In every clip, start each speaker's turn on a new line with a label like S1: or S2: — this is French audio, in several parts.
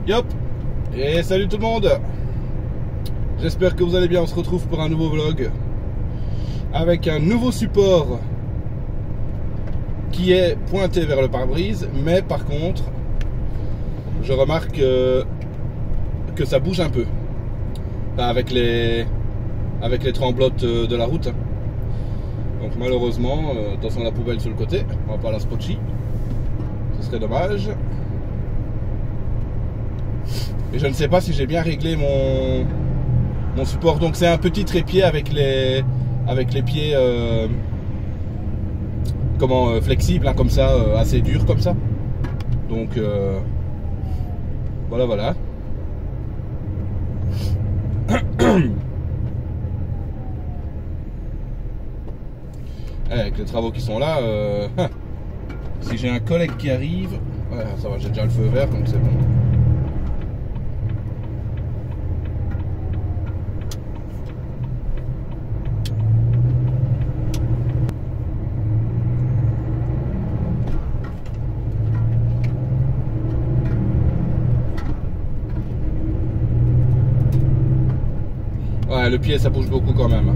S1: Yop. Et salut tout le monde. J'espère que vous allez bien. On se retrouve pour un nouveau vlog avec un nouveau support qui est pointé vers le pare-brise, mais par contre je remarque que ça bouge un peu avec les tremblotes de la route. Donc malheureusement, attention à la poubelle sur le côté, on va pas la spotcher, ce serait dommage. Et je ne sais pas si j'ai bien réglé mon support. Donc c'est un petit trépied avec les pieds flexibles, hein, comme ça, assez dur comme ça. Donc voilà. Avec les travaux qui sont là, si j'ai un collègue qui arrive, ouais, ça va, j'ai déjà le feu vert, donc c'est bon. Ouais, le pied ça bouge beaucoup quand même.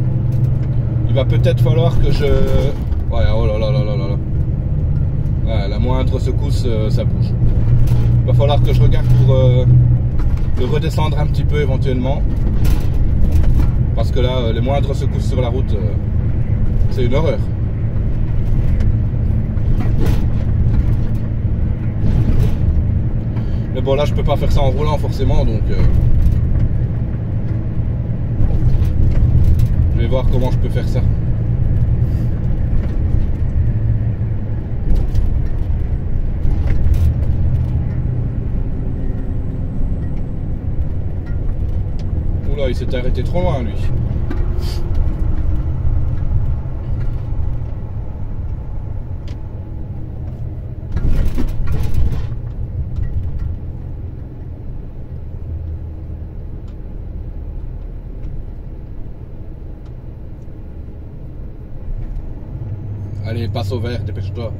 S1: Il va peut-être falloir que je... Ouais, oh là là là là là. Ouais, la moindre secousse, ça bouge. Il va falloir que je regarde pour le redescendre un petit peu éventuellement. Parce que là, les moindres secousses sur la route, c'est une horreur. Mais bon, là, je peux pas faire ça en roulant forcément, donc... je vais voir comment je peux faire ça. Oula, il s'est arrêté trop loin lui. Allez, passe au vert, dépêche-toi.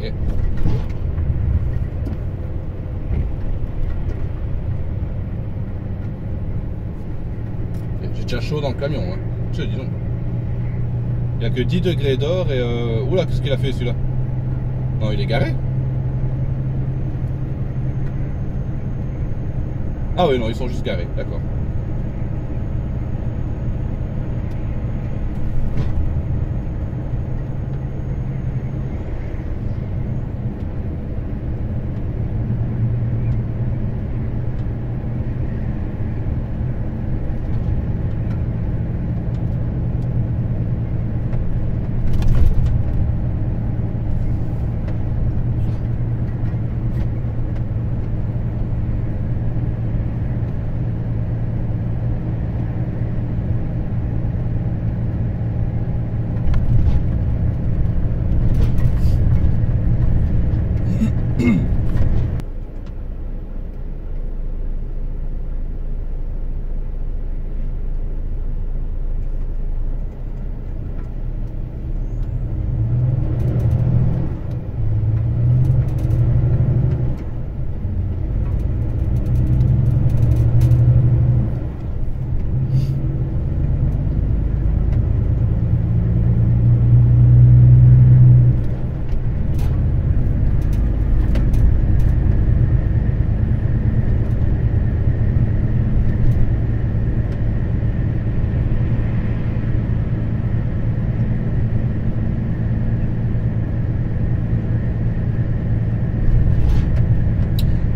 S1: Ok. J'ai déjà chaud dans le camion, hein. Je te dis donc. Il n'y a que 10 degrés d'or et... Oula, qu'est-ce qu'il a fait celui-là? Non, il est garé. Ah oui, non, ils sont juste garés, d'accord.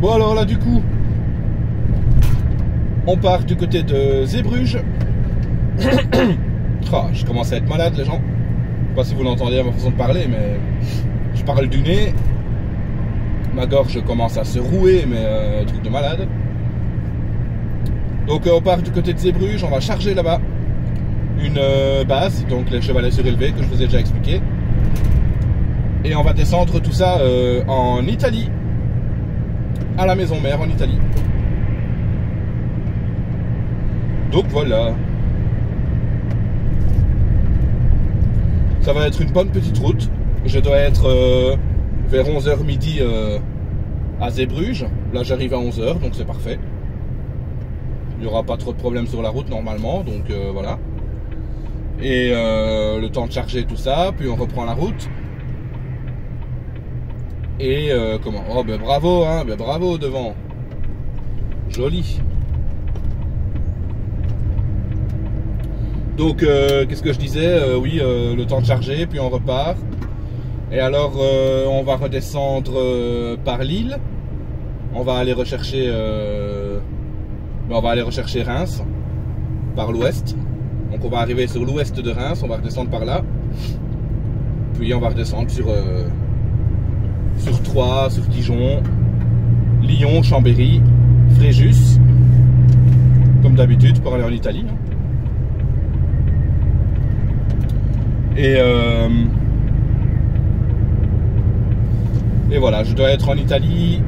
S1: Bon alors là du coup, on part du côté de Zeebrugge. Oh, je commence à être malade les gens. Je sais pas si vous l'entendez à ma façon de parler, mais je parle du nez. Ma gorge commence à se rouer, mais truc de malade. Donc on part du côté de Zeebruges, on va charger là-bas une base, donc les chevalets surélevés que je vous ai déjà expliqué. Et on va descendre tout ça en Italie, à la maison mère en Italie. Donc voilà. Ça va être une bonne petite route. Je dois être vers 11h midi à Zeebruges. Là j'arrive à 11h, donc c'est parfait. Il n'y aura pas trop de problèmes sur la route normalement, donc voilà. Et le temps de charger tout ça, puis on reprend la route. Et comment? Oh ben bravo, hein, ben bravo devant. Joli. Donc qu'est-ce que je disais? Oui, le temps de charger, puis on repart. Et alors on va redescendre par Lille. On va aller rechercher Reims par l'ouest. Donc on va arriver sur l'ouest de Reims, on va redescendre par là. Puis on va redescendre sur Troyes, sur Dijon, Lyon, Chambéry, Fréjus, comme d'habitude pour aller en Italie. Et voilà, je dois être en Italie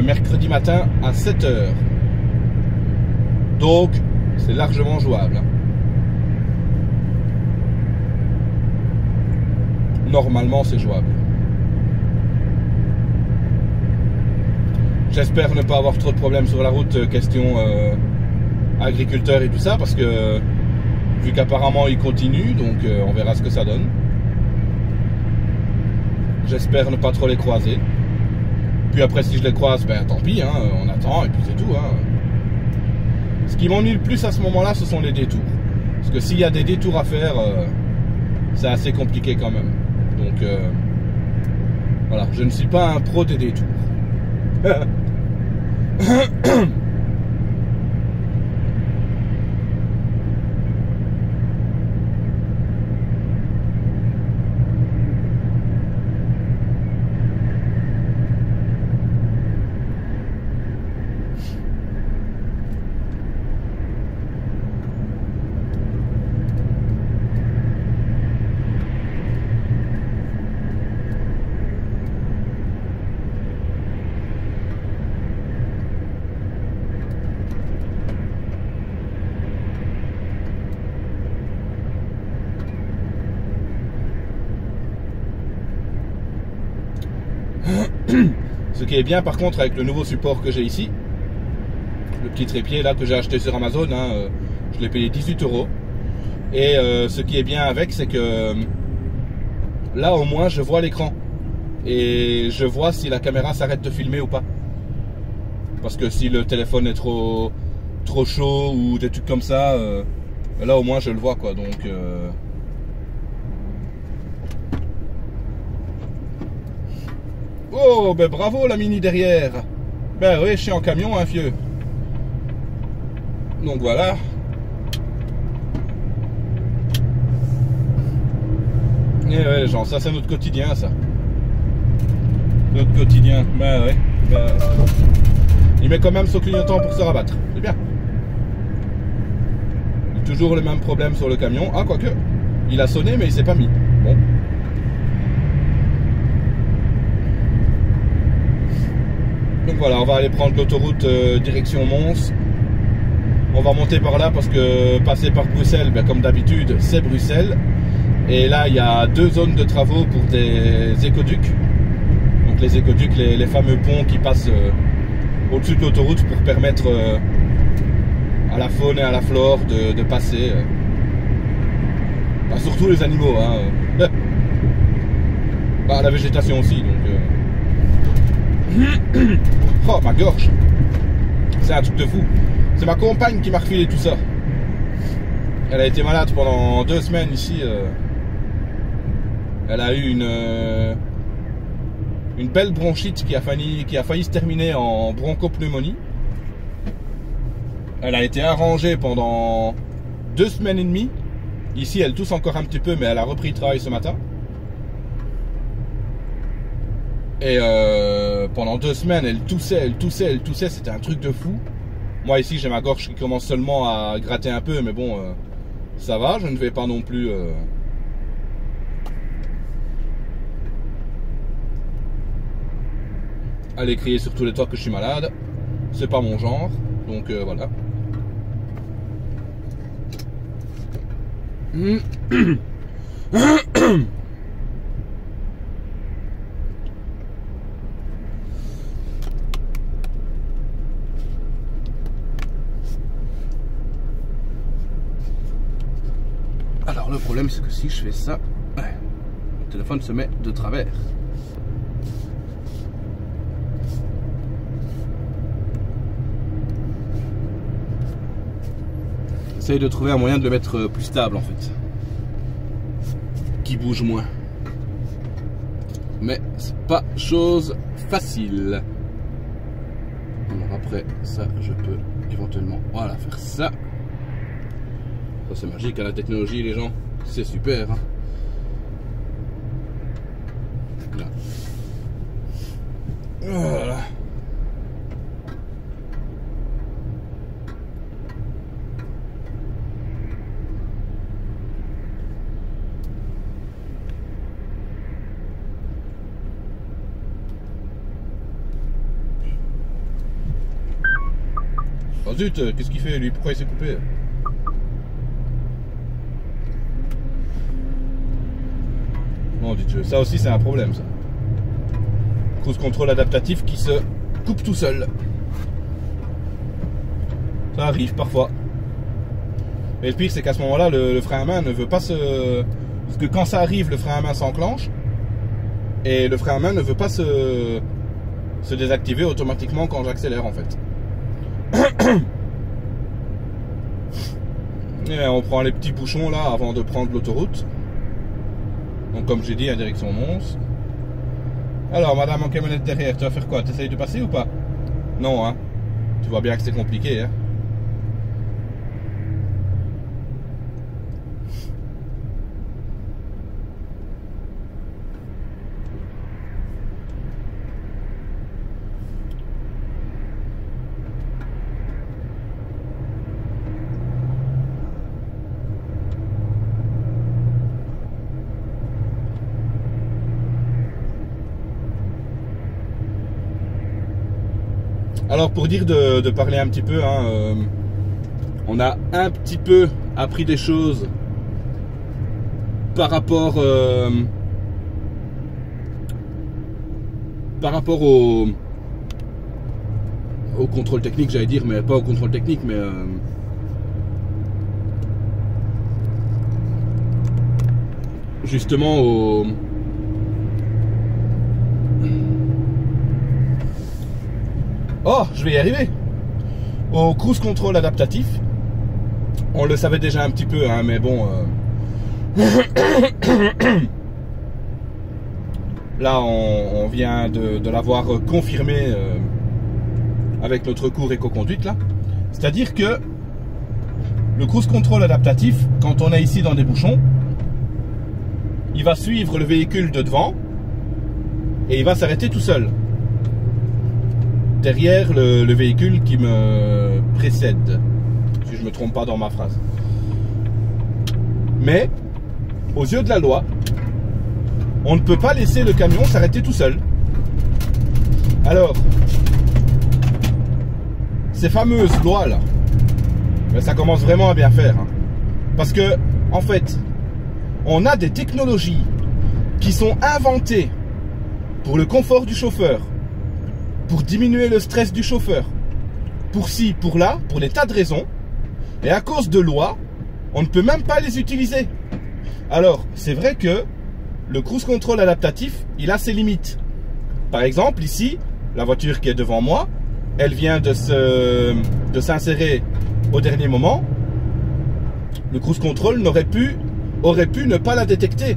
S1: mercredi matin à 7h. Donc c'est largement jouable. Normalement c'est jouable. J'espère ne pas avoir trop de problèmes sur la route, question agriculteurs et tout ça, parce que vu qu'apparemment ils continuent, donc on verra ce que ça donne. J'espère ne pas trop les croiser. Puis après si je les croise, ben tant pis, hein, on attend et puis c'est tout. Hein. Ce qui m'ennuie le plus à ce moment-là, ce sont les détours. Parce que s'il y a des détours à faire, c'est assez compliqué quand même. Donc voilà, je ne suis pas un pro des détours. Ce qui est bien par contre avec le nouveau support que j'ai ici, le petit trépied là que j'ai acheté sur Amazon, hein, je l'ai payé 18 €. Et ce qui est bien avec, c'est que là au moins je vois l'écran et je vois si la caméra s'arrête de filmer ou pas. Parce que si le téléphone est trop chaud ou des trucs comme ça, là au moins je le vois quoi. Donc oh, ben bravo la Mini derrière. Ben oui, je suis en camion, hein, vieux. Donc voilà. Et ouais, les gens, ça c'est notre quotidien, ça. Notre quotidien. Ben ouais. Ben, il met quand même son clignotant pour se rabattre. C'est bien. Il y a toujours le même problème sur le camion. Ah, quoique. Il a sonné, mais il s'est pas mis. Bon. Donc voilà, on va aller prendre l'autoroute direction Mons. On va monter par là parce que passer par Bruxelles, ben, comme d'habitude, c'est Bruxelles. Et là, il y a 2 zones de travaux pour des écoducs. Donc les écoducs, les fameux ponts qui passent au-dessus de l'autoroute pour permettre à la faune et à la flore de passer. Bah, surtout les animaux. Hein. Bah, la végétation aussi. Donc, oh, ma gorge. C'est un truc de fou. C'est ma compagne qui m'a refilé tout ça. Elle a été malade pendant 2 semaines ici. Elle a eu une belle bronchite qui a failli se terminer en bronchopneumonie. Elle a été arrangée pendant 2 semaines et demie. Ici, elle tousse encore un petit peu, mais elle a repris le travail ce matin. Et pendant 2 semaines, elle toussait. C'était un truc de fou. Moi ici j'ai ma gorge qui commence seulement à gratter un peu, mais bon, ça va, je ne vais pas non plus... aller crier sur tous les toits que je suis malade. C'est pas mon genre, donc voilà. Alors le problème c'est que si je fais ça, le téléphone se met de travers. J'essaye de trouver un moyen de le mettre plus stable en fait, qui bouge moins, mais c'est pas chose facile. Alors après ça je peux éventuellement, voilà, faire ça. Ça c'est magique, hein, la technologie les gens, c'est super, hein. Là. Voilà. Oh zut, qu'est-ce qu'il fait lui? Pourquoi il s'est coupé? Non, dites, ça aussi c'est un problème ça. Cruise control adaptatif qui se coupe tout seul. Ça arrive parfois. Et le pire c'est qu'à ce moment là le frein à main ne veut pas se... Parce que quand ça arrive le frein à main s'enclenche. Et le frein à main ne veut pas se désactiver automatiquement quand j'accélère en fait. Et on prend les petits bouchons là avant de prendre l'autoroute. Donc comme j'ai dit, à direction Mons. Alors madame en camionnette derrière, tu vas faire quoi? Tu essayes de passer ou pas? Non hein. Tu vois bien que c'est compliqué hein. Alors pour dire de parler un petit peu, hein, on a un petit peu appris des choses par rapport au contrôle technique, j'allais dire, mais pas au contrôle technique, mais justement au... Oh, je vais y arriver. Au cruise control adaptatif. On le savait déjà un petit peu, hein, mais bon. Là, on vient de l'avoir confirmé avec notre cours éco-conduite là. C'est-à-dire que le cruise control adaptatif, quand on est ici dans des bouchons, il va suivre le véhicule de devant et il va s'arrêter tout seul. Derrière le véhicule qui me précède, si je ne me trompe pas dans ma phrase. Mais, aux yeux de la loi, on ne peut pas laisser le camion s'arrêter tout seul. Alors, ces fameuses lois là, ben, ça commence vraiment à bien faire. Hein. Parce que, en fait, on a des technologies qui sont inventées pour le confort du chauffeur, pour diminuer le stress du chauffeur, pour ci, pour là, pour des tas de raisons. Et à cause de lois, on ne peut même pas les utiliser. Alors, c'est vrai que le cruise control adaptatif, il a ses limites. Par exemple, ici, la voiture qui est devant moi, elle vient de s'insérer au dernier moment. Le cruise control aurait pu ne pas la détecter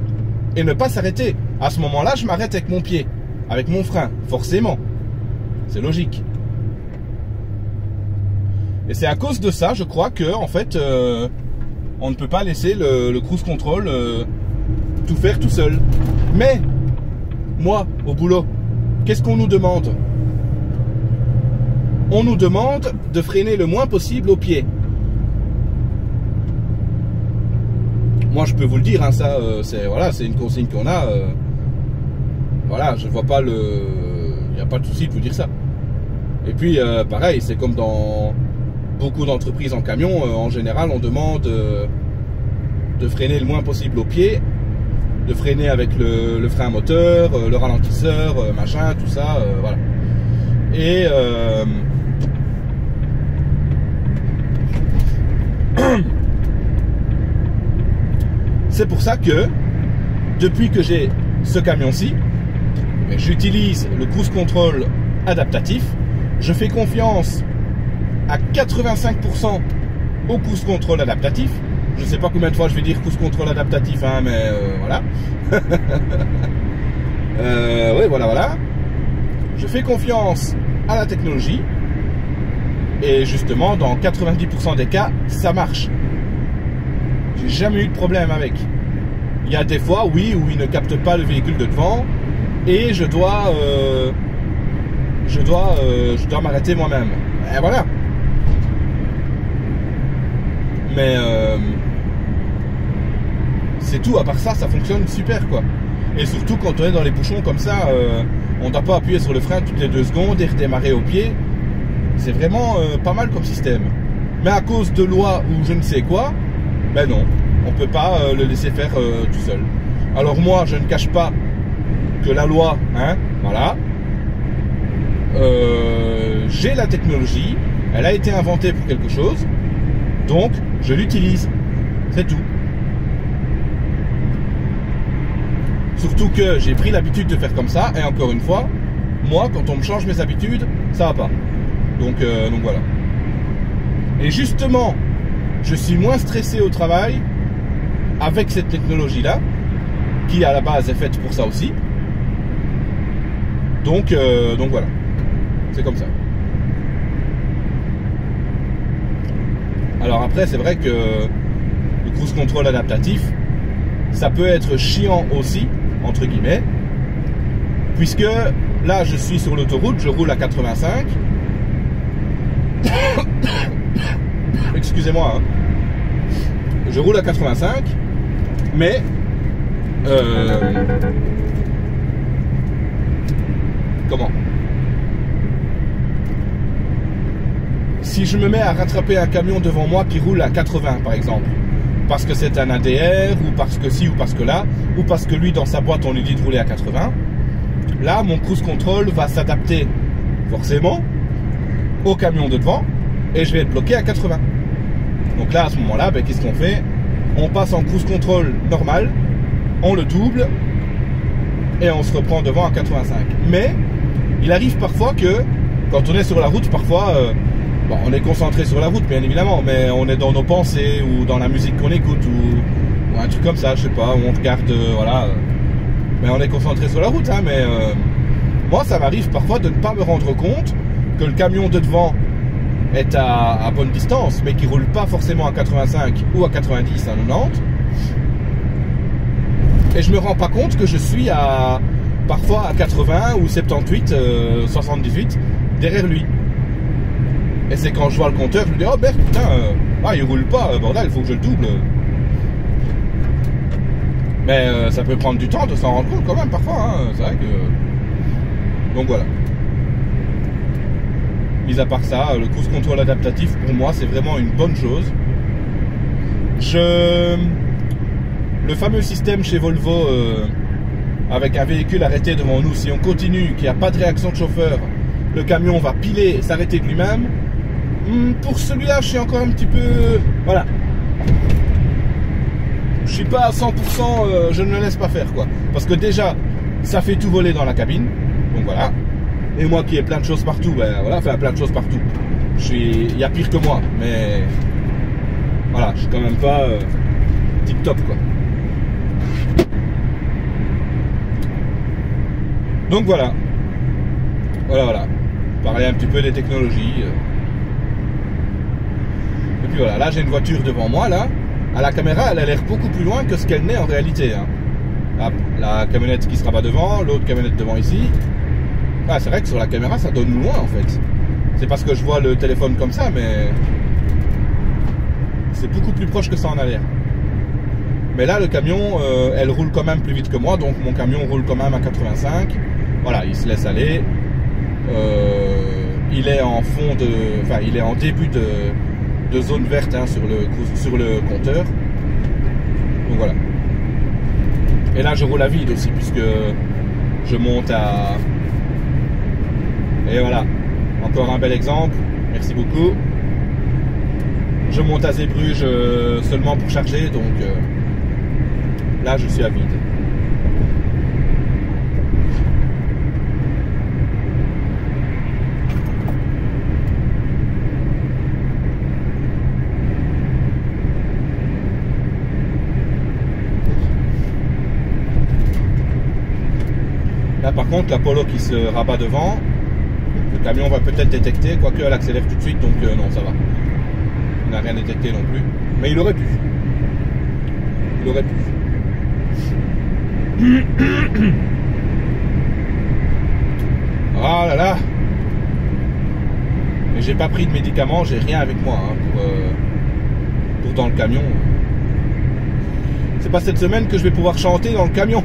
S1: et ne pas s'arrêter. À ce moment-là, je m'arrête avec mon pied, avec mon frein, forcément. C'est logique. Et c'est à cause de ça, je crois, que en fait, on ne peut pas laisser le cruise control tout faire tout seul. Mais, moi, au boulot, qu'est-ce qu'on nous demande? on nous demande de freiner le moins possible au pied. Moi, je peux vous le dire, hein, ça, c'est une consigne qu'on a. Voilà, je vois pas il n'y a pas de souci de vous dire ça. Et puis, pareil, c'est comme dans beaucoup d'entreprises en camion. En général, on demande de freiner le moins possible au pied, de freiner avec le frein moteur, le ralentisseur, machin, tout ça, voilà. Et c'est pour ça que depuis que j'ai ce camion-ci, j'utilise le cruise control adaptatif. Je fais confiance à 85% au cruise control adaptatif. Je ne sais pas combien de fois je vais dire cruise control adaptatif, hein, mais voilà. Oui, voilà. Je fais confiance à la technologie. Et justement, dans 90% des cas, ça marche. J'ai jamais eu de problème avec. Il y a des fois, oui, où il ne capte pas le véhicule de devant. Et je dois m'arrêter moi-même. Et voilà. Mais c'est tout. À part ça, ça fonctionne super, quoi. Et surtout quand on est dans les bouchons comme ça, on ne doit pas appuyer sur le frein toutes les 2 secondes et redémarrer au pied. C'est vraiment pas mal comme système. Mais à cause de loi ou je ne sais quoi, ben non, on peut pas le laisser faire tout seul. Alors moi, je ne cache pas que la loi, hein, voilà, j'ai la technologie, elle a été inventée pour quelque chose, donc je l'utilise, c'est tout. Surtout que j'ai pris l'habitude de faire comme ça, et encore une fois, moi, quand on me change mes habitudes, ça va pas. Donc voilà. Et justement, je suis moins stressé au travail avec cette technologie-là, qui à la base est faite pour ça aussi. Donc voilà, c'est comme ça. Alors après, c'est vrai que le cruise control adaptatif, ça peut être chiant aussi, entre guillemets, puisque là, je suis sur l'autoroute, je roule à 85. Excusez-moi, hein. Je roule à 85, mais comment? Si je me mets à rattraper un camion devant moi qui roule à 80 par exemple, parce que c'est un ADR, ou parce que ci, ou parce que là, ou parce que lui dans sa boîte on lui dit de rouler à 80, là mon cruise control va s'adapter forcément au camion de devant et je vais être bloqué à 80. Donc là à ce moment-là, ben, qu'est-ce qu'on fait? On passe en cruise control normal, on le double et on se reprend devant à 85. Mais il arrive parfois que quand on est sur la route, parfois bon, on est concentré sur la route bien évidemment, mais on est dans nos pensées ou dans la musique qu'on écoute ou un truc comme ça, je sais pas, où on regarde, voilà, mais on est concentré sur la route, hein, mais moi ça m'arrive parfois de ne pas me rendre compte que le camion de devant est à bonne distance, mais qui roule pas forcément à 85 ou à 90, à 90, et je me rends pas compte que je suis parfois à 80 ou 78, 78 derrière lui. Et c'est quand je vois le compteur, je me dis oh merde, putain, il roule pas, bordel, il faut que je le double. Mais ça peut prendre du temps de s'en rendre compte quand même parfois, hein, c'est vrai que. Donc voilà. Mis à part ça, le cruise control adaptatif pour moi c'est vraiment une bonne chose. Le fameux système chez Volvo avec un véhicule arrêté devant nous, si on continue, qu'il n'y a pas de réaction de chauffeur, le camion va piler et s'arrêter de lui-même. Pour celui-là, je suis encore un petit peu... Voilà. Je suis pas à 100%, je ne le laisse pas faire, quoi. Parce que déjà, ça fait tout voler dans la cabine. Donc voilà. Et moi qui ai plein de choses partout, ben voilà, enfin plein de choses partout. Il y a pire que moi, mais... Voilà, je suis quand même pas tip top, quoi. Donc voilà. Voilà. Parler un petit peu des technologies. Et puis voilà, là j'ai une voiture devant moi, là. À la caméra, elle a l'air beaucoup plus loin que ce qu'elle n'est en réalité. Hein. La camionnette qui sera pas devant, l'autre camionnette devant ici. Ah, c'est vrai que sur la caméra, ça donne loin en fait. C'est parce que je vois le téléphone comme ça, mais c'est beaucoup plus proche que ça en arrière. Mais là, le camion, elle roule quand même plus vite que moi, donc mon camion roule quand même à 85. Voilà, il se laisse aller. Il est en fond de, enfin, il est en début de zone verte hein, sur le compteur. Donc voilà. Et là, je roule à vide aussi, puisque je monte à... Et voilà, encore un bel exemple. Merci beaucoup. Je monte à Zeebrugge seulement pour charger, donc là, je suis à vide. Là par contre la Polo qui se rabat devant, le camion va peut-être détecter, quoique elle accélère tout de suite, donc non, ça va. Il n'a rien détecté non plus, mais il aurait pu. Il aurait pu. Ah là là. Mais j'ai pas pris de médicaments, j'ai rien avec moi hein, pour dans le camion. C'est pas cette semaine que je vais pouvoir chanter dans le camion.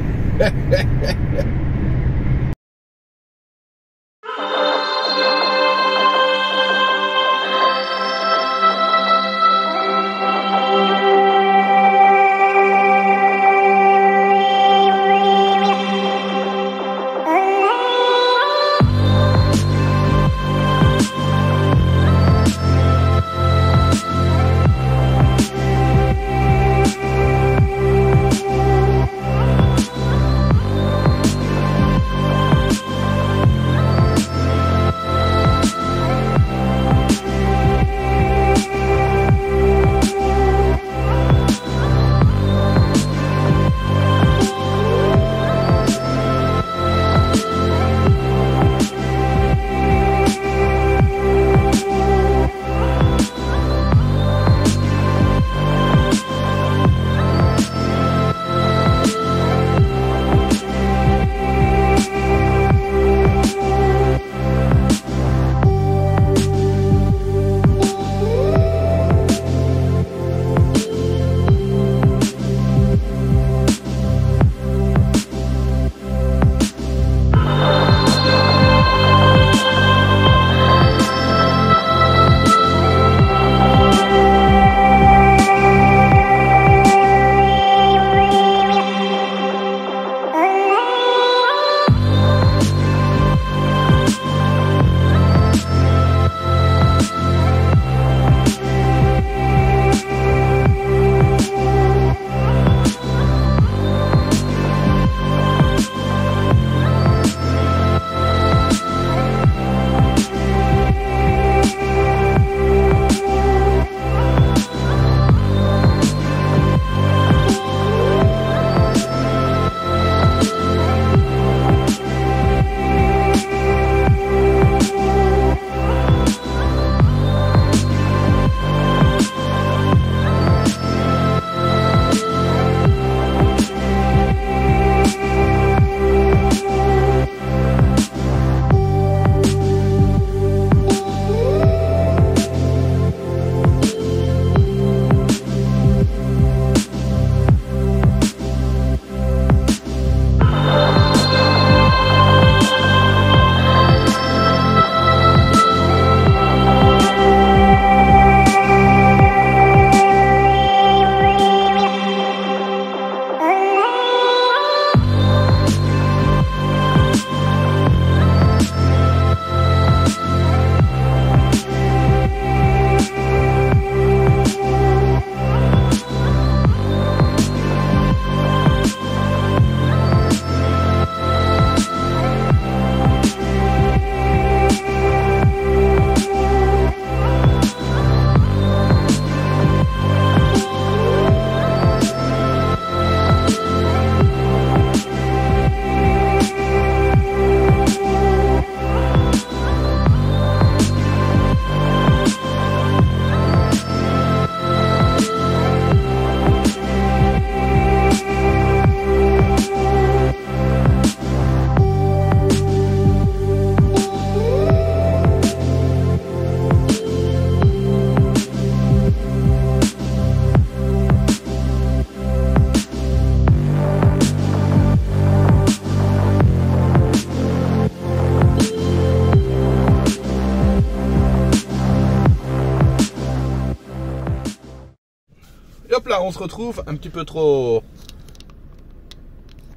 S1: Et hop là, on se retrouve un petit peu trop...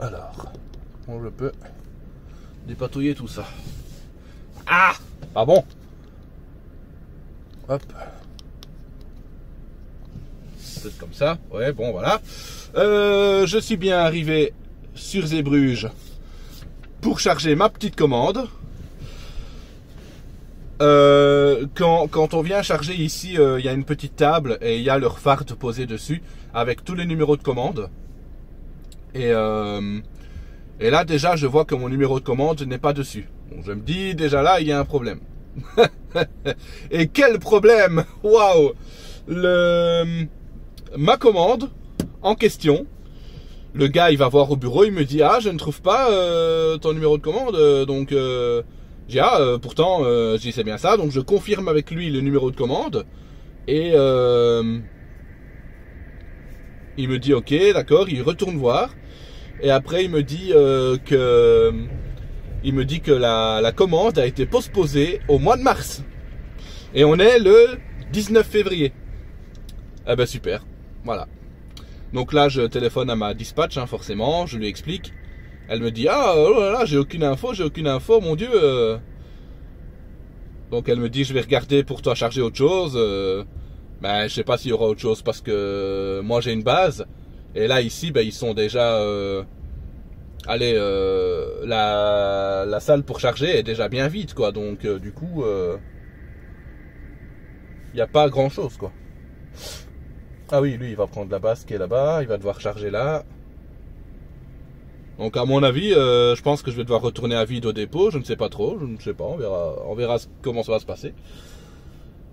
S1: Alors, je peux dépatouiller tout ça. Ah, pas bon. Hop. C'est comme ça. Ouais, bon, voilà. Je suis bien arrivé sur Zeebrugge pour charger ma petite commande. Quand on vient charger ici, il y a une petite table et il y a leur phare posé dessus avec tous les numéros de commande. Et là déjà je vois que mon numéro de commande n'est pas dessus. Bon, je me dis déjà là il y a un problème. Et quel problème! Waouh! Ma commande en question, le gars il va voir au bureau, il me dit ah je ne trouve pas ton numéro de commande, donc j'ai pourtant je dis c'est bien ça, donc je confirme avec lui le numéro de commande et il me dit ok d'accord, il retourne voir et après il me dit que la commande a été postposée au mois de mars et on est le 19 février. Eh ben super, voilà. Donc là je téléphone à ma dispatch forcément, je lui explique. Elle me dit ah oh là là, j'ai aucune info, mon Dieu. Donc elle me dit je vais regarder pour toi charger autre chose. Ben je sais pas s'il y aura autre chose parce que moi j'ai une base et là ici ben ils sont déjà allez la salle pour charger est déjà bien vide quoi, donc du coup il n'y a pas grand chose quoi. Ah oui, lui il va prendre la base qui est là-bas, il va devoir charger là. Donc à mon avis, je pense que je vais devoir retourner à vide au dépôt, je ne sais pas trop, on verra comment ça va se passer.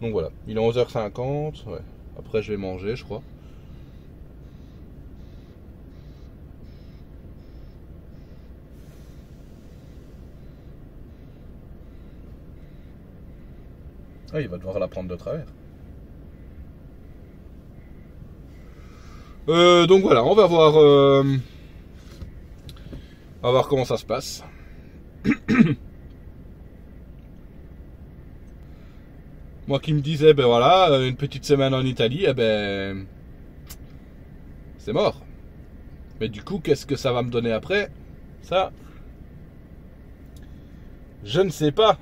S1: Donc voilà, il est 11h50, ouais. Après je vais manger je crois. Ah, il va devoir la prendre de travers. Donc voilà, on va voir comment ça se passe. Moi qui me disais, ben voilà, une petite semaine en Italie, eh ben, c'est mort. Mais du coup, qu'est-ce que ça va me donner après? Ça, je ne sais pas.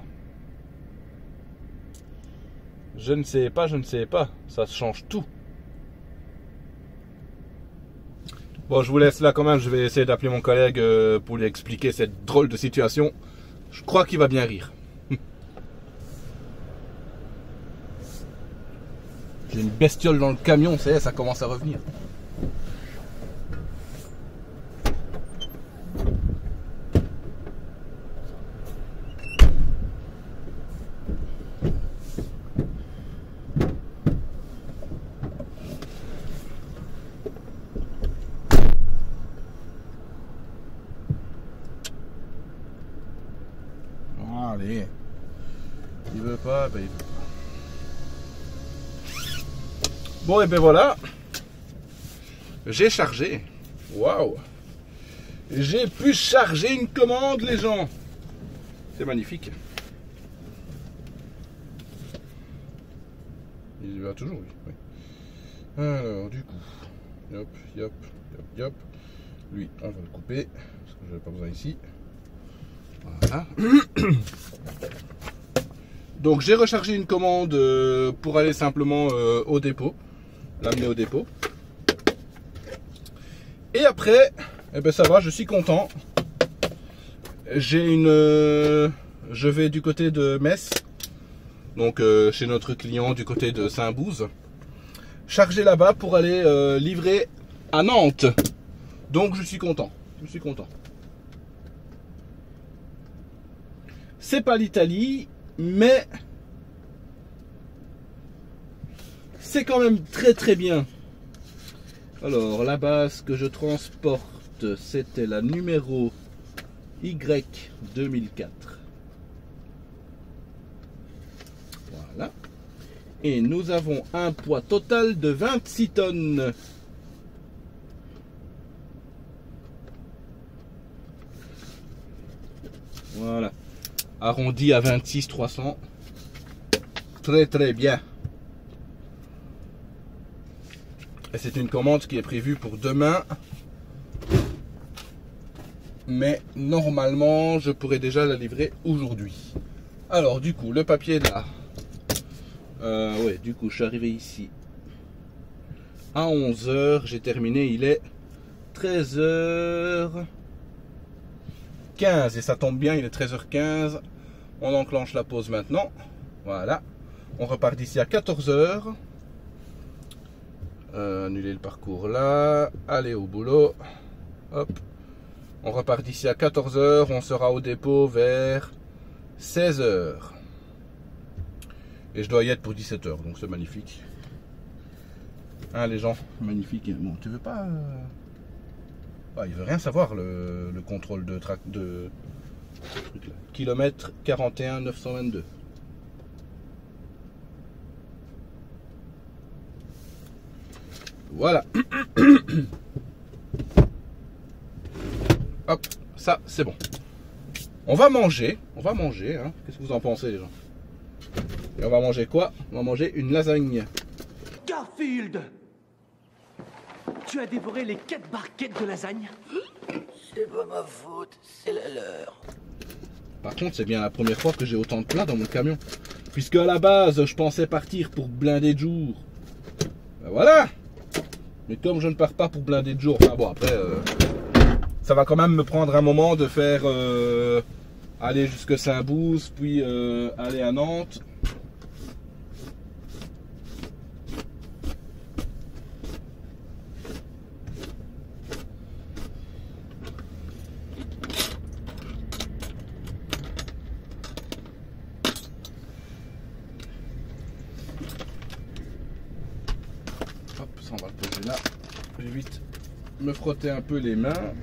S1: Je ne sais pas. Ça change tout. Bon, je vous laisse là quand même. Je vais essayer d'appeler mon collègue pour lui expliquer cette drôle de situation. Je crois qu'il va bien rire. J'ai une bestiole dans le camion, ça commence à revenir. Allez, il veut pas, ben il veut pas. Bon et ben voilà, j'ai chargé. Waouh, j'ai pu charger une commande les gens. C'est magnifique. Il va toujours lui. Oui. Alors du coup, hop, hop, hop, hop. Lui, on va le couper parce que je n'ai pas besoin ici. Voilà. Donc j'ai rechargé une commande pour aller simplement au dépôt, l'amener au dépôt. Et après, eh ben ça va, je suis content. Je vais du côté de Metz, donc chez notre client du côté de Saint-Bouze, charger là-bas pour aller livrer à Nantes. Donc je suis content, C'est pas l'Italie, mais c'est quand même très très bien. Alors la base que je transporte, c'était la numéro Y 2004. Voilà. Et nous avons un poids total de 26 tonnes. Voilà. Arrondi à 26 300. Très très bien. Et c'est une commande qui est prévue pour demain. Mais normalement, je pourrais déjà la livrer aujourd'hui. Alors, du coup, le papier est là. Ouais, du coup, je suis arrivé ici à 11 h. J'ai terminé, il est 13 h 15. Et ça tombe bien, il est 13 h 15. On enclenche la pause maintenant. Voilà. On repart d'ici à 14 h. Annuler le parcours là. Aller au boulot. Hop. On repart d'ici à 14 h. On sera au dépôt vers 16 h. Et je dois y être pour 17 h. Donc c'est magnifique. Hein les gens, magnifique. Bon, tu veux pas... Ah, il veut rien savoir le contrôle de kilomètre 41 922. Voilà. Hop, ça c'est bon. On va manger, hein. Qu'est-ce que vous en pensez les gens? Et on va manger quoi? On va manger une lasagne.
S2: Garfield, tu as dévoré les 4 barquettes de lasagne?
S3: C'est pas ma faute, c'est la leur.
S1: Par contre, c'est bien la première fois que j'ai autant de plats dans mon camion. Puisque à la base, je pensais partir pour blinder de jour. Ben voilà. Mais comme je ne pars pas pour blinder de jour, enfin bon après, ça va quand même me prendre un moment de faire aller jusque Saint-Bouze, puis aller à Nantes. Ça on va le poser là. Je vais vite me frotter un peu les mains.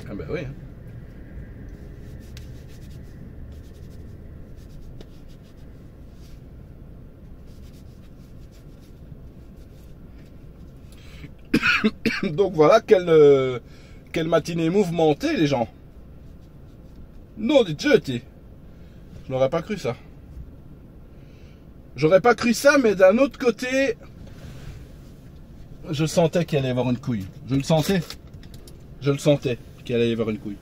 S1: Ah bah oui. Donc voilà, quelle matinée mouvementée les gens. Non de Dieu, je n'aurais pas cru ça. J'aurais pas cru ça, mais d'un autre côté... Je sentais qu'il allait y avoir une couille. Je le sentais. Je le sentais qu'il allait y avoir une couille.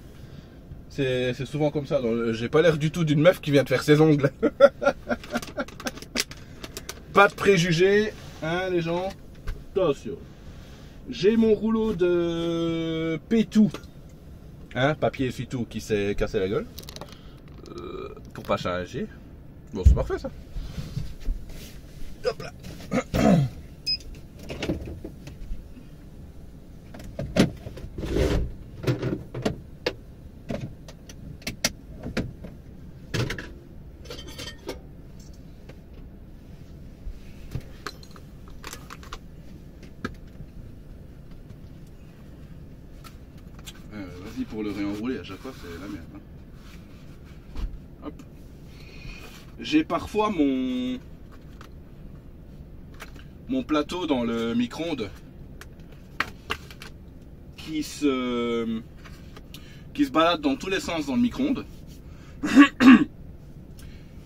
S1: C'est souvent comme ça. J'ai pas l'air du tout d'une meuf qui vient de faire ses ongles. Pas de préjugés, hein les gens. Attention. J'ai mon rouleau de pétou. Hein, papier essuie-tout qui s'est cassé la gueule. Pour pas changer. Bon, c'est parfait ça. Hop là. Vas-y pour le réenrouler, à chaque fois c'est la merde. Hein. Hop. J'ai parfois mon plateau dans le micro-ondes qui se balade dans tous les sens dans le micro-ondes.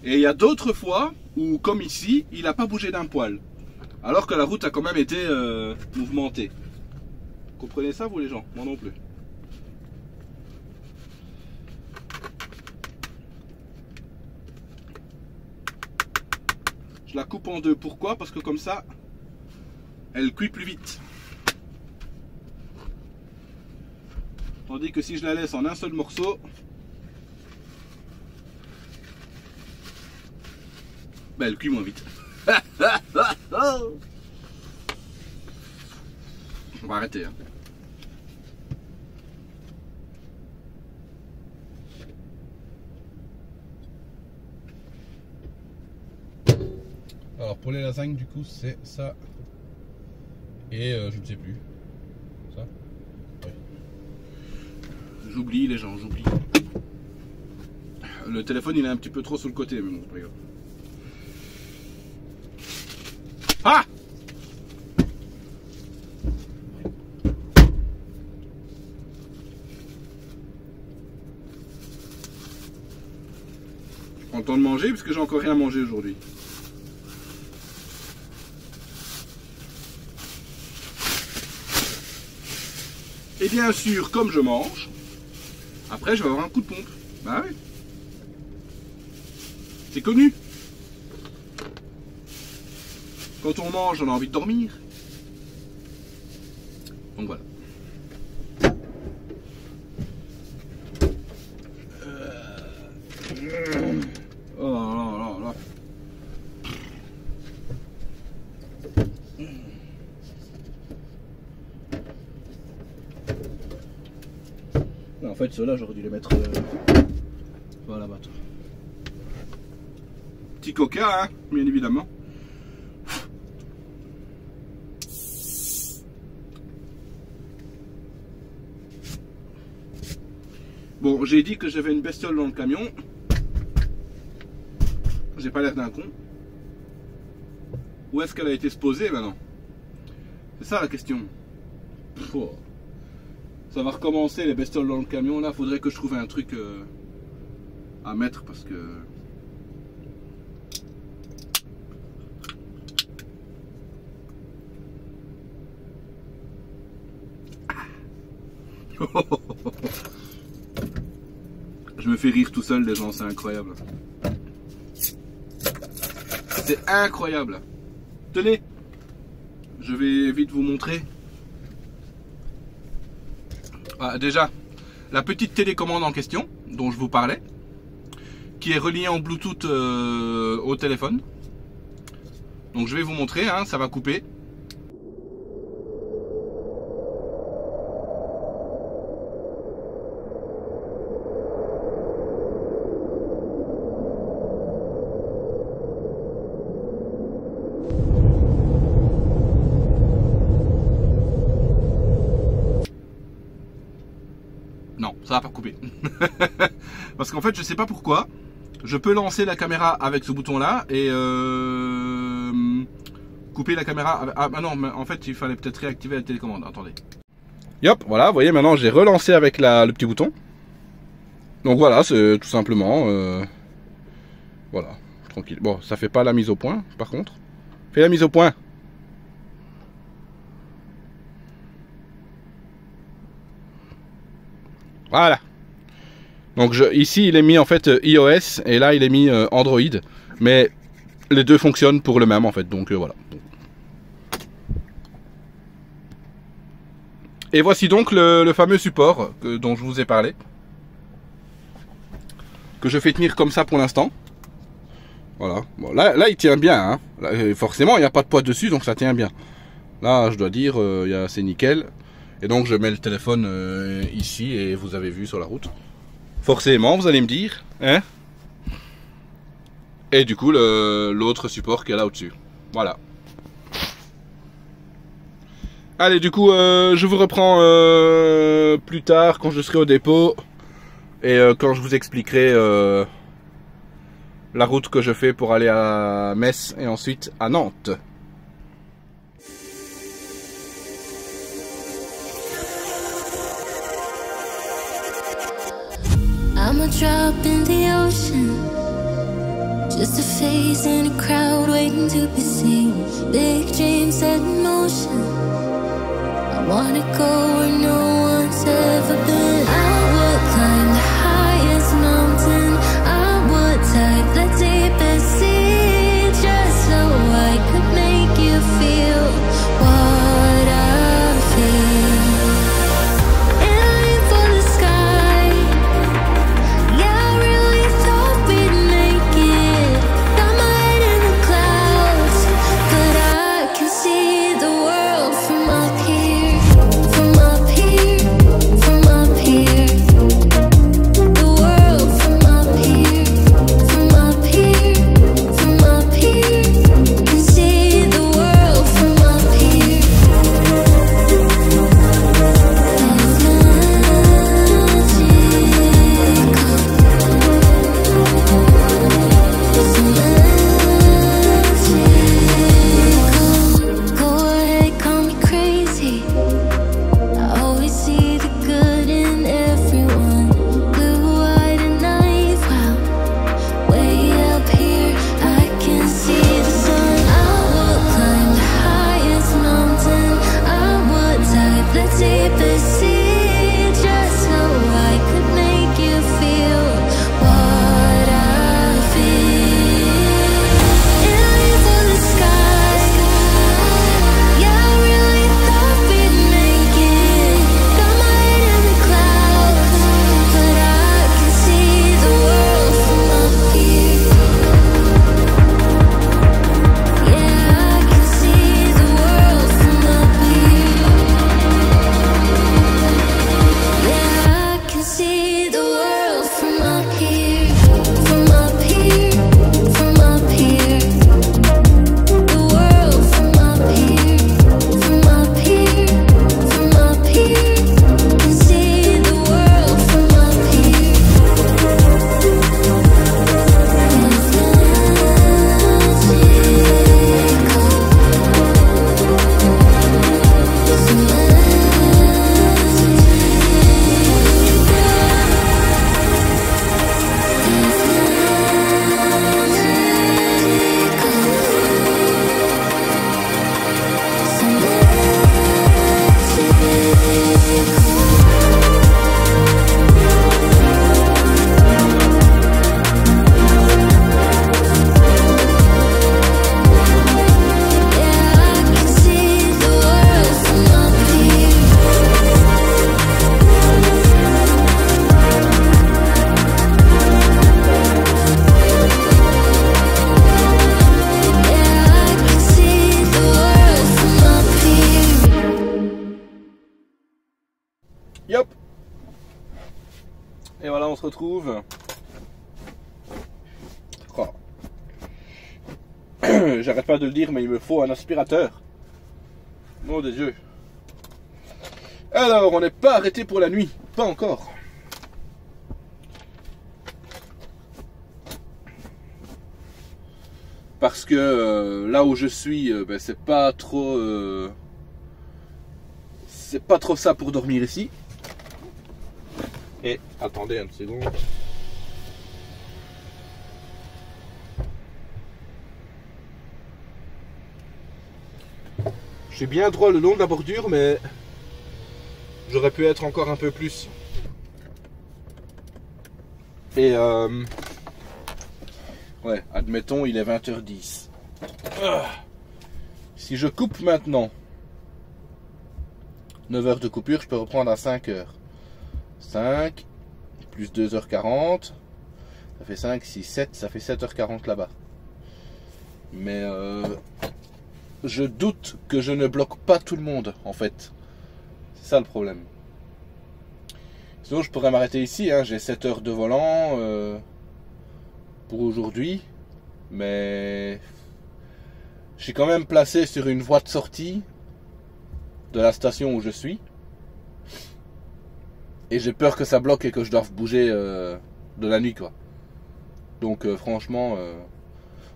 S1: Et il y a d'autres fois où, comme ici, il n'a pas bougé d'un poil. Alors que la route a quand même été mouvementée. Vous comprenez ça vous les gens? Moi non plus. Je la coupe en deux. Pourquoi? Parce que comme ça, elle cuit plus vite. Tandis que si je la laisse en un seul morceau, ben elle cuit moins vite. On va arrêter. Hein. Alors pour les lasagnes du coup c'est ça et je ne sais plus ça. Oui. J'oublie les gens, j'oublie. Le téléphone il est un petit peu trop sur le côté mais bon c'est pas grave. Ah! Je prends le temps de manger puisque j'ai encore rien mangé aujourd'hui. Et bien sûr, comme je mange, après je vais avoir un coup de pompe. Bah oui. C'est connu. Quand on mange, on a envie de dormir. Donc voilà. Oh là là là. Non, en fait, ceux-là, j'aurais dû les mettre voilà, là-bas. Petit coca, hein, bien évidemment. Bon, j'ai dit que j'avais une bestiole dans le camion. J'ai pas l'air d'un con. Où est-ce qu'elle a été se poser maintenant? C'est ça la question. Oh. Ça va recommencer les bestioles dans le camion. Là, faudrait que je trouve un truc à mettre parce que... Je me fais rire tout seul, les gens, c'est incroyable. C'est incroyable. Tenez, je vais vite vous montrer. Ah, déjà, la petite télécommande en question, dont je vous parlais, qui est reliée en Bluetooth au téléphone. Donc je vais vous montrer, hein, ça va couper. Non, ça va pas couper. Parce qu'en fait, je sais pas pourquoi. Je peux lancer la caméra avec ce bouton là et couper la caméra. Ah non, mais en fait, il fallait peut-être réactiver la télécommande. Attendez. Yop, voilà, vous voyez, maintenant j'ai relancé avec le petit bouton. Donc voilà, c'est tout simplement. Voilà, tranquille. Bon, ça fait pas la mise au point, par contre. Fais la mise au point. Voilà. Donc ici il est mis en fait iOS et là il est mis Android. Mais les deux fonctionnent pour le même en fait. Donc voilà. Et voici donc le fameux support dont je vous ai parlé. Que je fais tenir comme ça pour l'instant. Voilà. Bon, là il tient bien. Hein. Là, forcément il n'y a pas de poids dessus donc ça tient bien. Là je dois dire c'est nickel. Et donc je mets le téléphone ici et vous avez vu sur la route. Forcément, vous allez me dire, hein? Et du coup, l'autre support qui est là au-dessus. Voilà. Allez, du coup, je vous reprends plus tard quand je serai au dépôt. Et quand je vous expliquerai la route que je fais pour aller à Metz et ensuite à Nantes.
S4: I'm a drop in the ocean, just a face in a crowd waiting to be seen. Big dreams set in motion, I wanna go where no one's ever been. I would climb the highest mountain, I would dive the deepest sea, just so I could make you feel what I feel. From
S1: Yop. Et voilà, on se retrouve. Oh. J'arrête pas de le dire, mais il me faut un aspirateur. Nom de Dieu. Alors, on n'est pas arrêté pour la nuit. Pas encore. Parce que là où je suis, ben, c'est pas trop ça pour dormir ici. Et attendez une seconde. Je suis bien droit le long de la bordure, mais j'aurais pu être encore un peu plus. Et ouais, admettons, il est 20h10. Si je coupe maintenant 9 heures de coupure, je peux reprendre à 5 heures. 5 plus 2h40, ça fait 5, 6, 7, ça fait 7h40 là-bas. Mais je doute que je ne bloque pas tout le monde, en fait. C'est ça le problème. Sinon, je pourrais m'arrêter ici, hein. J'ai 7 heures de volant pour aujourd'hui. Mais je suis quand même placé sur une voie de sortie de la station où je suis. Et j'ai peur que ça bloque et que je doive bouger de la nuit, quoi. Donc franchement...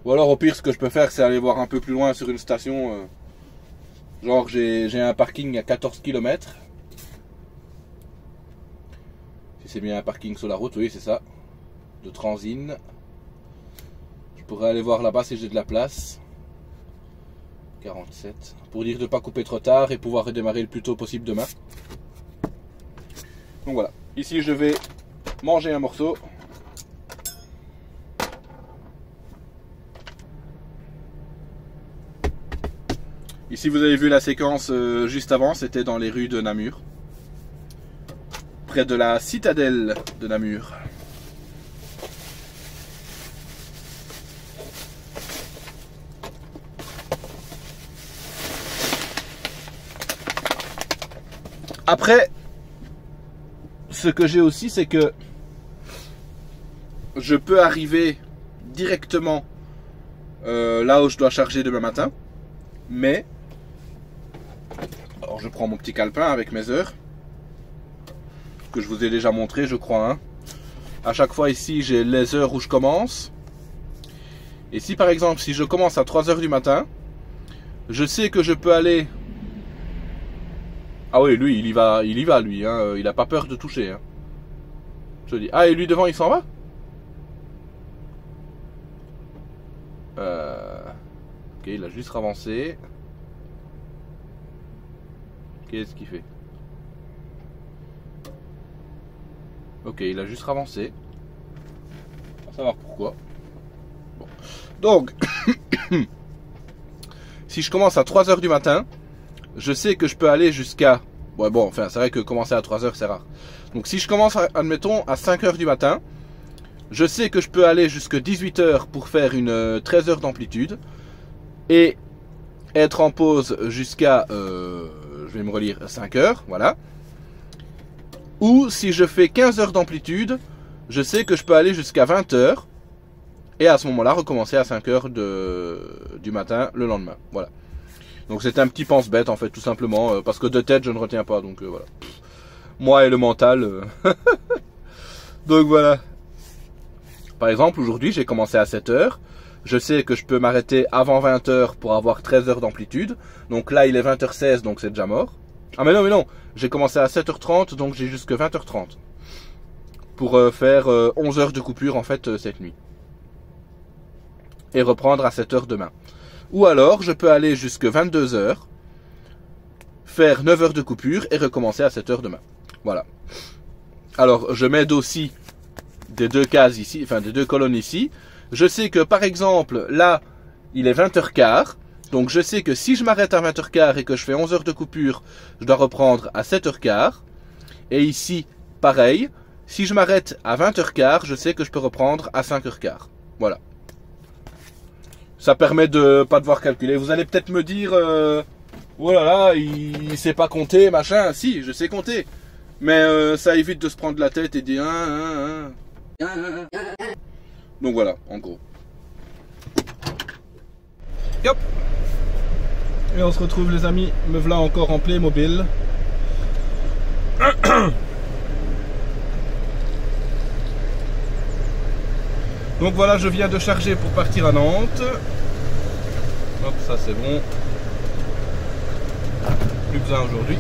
S1: Ou alors au pire, ce que je peux faire, c'est aller voir un peu plus loin sur une station. Genre j'ai un parking à 14 km. Si c'est bien un parking sur la route, oui c'est ça. De Transine. Je pourrais aller voir là-bas si j'ai de la place. 47. Pour dire de ne pas couper trop tard et pouvoir redémarrer le plus tôt possible demain. Donc voilà. Ici je vais manger un morceau. Ici vous avez vu la séquence juste avant, c'était dans les rues de Namur. Près de la citadelle de Namur. Après, ce que j'ai aussi, c'est que je peux arriver directement là où je dois charger demain matin. Mais, alors je prends mon petit calepin avec mes heures, que je vous ai déjà montré, je crois. Hein. À chaque fois ici, j'ai les heures où je commence. Et si par exemple, si je commence à 3 heures du matin, je sais que je peux aller... Ah oui, lui, il y va lui. Hein. Il n'a pas peur de toucher. Hein. Je dis, ah, et lui devant, il s'en va? Ok, il a juste avancé. Qu'est-ce qu'il fait? Ok, il a juste avancé. On va savoir pourquoi. Bon. Donc, si je commence à 3 heures du matin, je sais que je peux aller jusqu'à... Ouais, bon, enfin, c'est vrai que commencer à 3 heures, c'est rare. Donc, si je commence, admettons, à 5 heures du matin, je sais que je peux aller jusqu'à 18 heures pour faire une 13 heures d'amplitude. Et être en pause jusqu'à... je vais me relire 5 heures, voilà. Ou si je fais 15 heures d'amplitude, je sais que je peux aller jusqu'à 20 heures. Et à ce moment-là, recommencer à 5 heures du matin le lendemain. Voilà. Donc c'est un petit pense-bête en fait, tout simplement. Parce que de tête, je ne retiens pas. Donc voilà. Moi et le mental. Donc voilà. Par exemple, aujourd'hui, j'ai commencé à 7 heures. Je sais que je peux m'arrêter avant 20 heures pour avoir 13 heures d'amplitude. Donc là, il est 20h16, donc c'est déjà mort. Ah mais non. J'ai commencé à 7h30, donc j'ai jusque 20h30. Pour faire 11 heures de coupure en fait cette nuit. Et reprendre à 7 heures demain. Ou alors, je peux aller jusque 22 heures, faire 9 heures de coupure et recommencer à 7 heures demain. Voilà. Alors, je m'aide aussi des deux cases ici, enfin des deux colonnes ici. Je sais que par exemple, là, il est 20h15. Donc je sais que si je m'arrête à 20h15 et que je fais 11 heures de coupure, je dois reprendre à 7h15. Et ici, pareil. Si je m'arrête à 20h15, je sais que je peux reprendre à 5h15. Voilà. Ça permet de pas devoir calculer. Vous allez peut-être me dire, oh là là, il sait pas compter, machin. Si, je sais compter. Mais ça évite de se prendre la tête et de dire Donc voilà, en gros. Hop. Et on se retrouve les amis, me voilà encore en Playmobil. Donc voilà, je viens de charger pour partir à Nantes. Hop, ça c'est bon. Plus besoin aujourd'hui.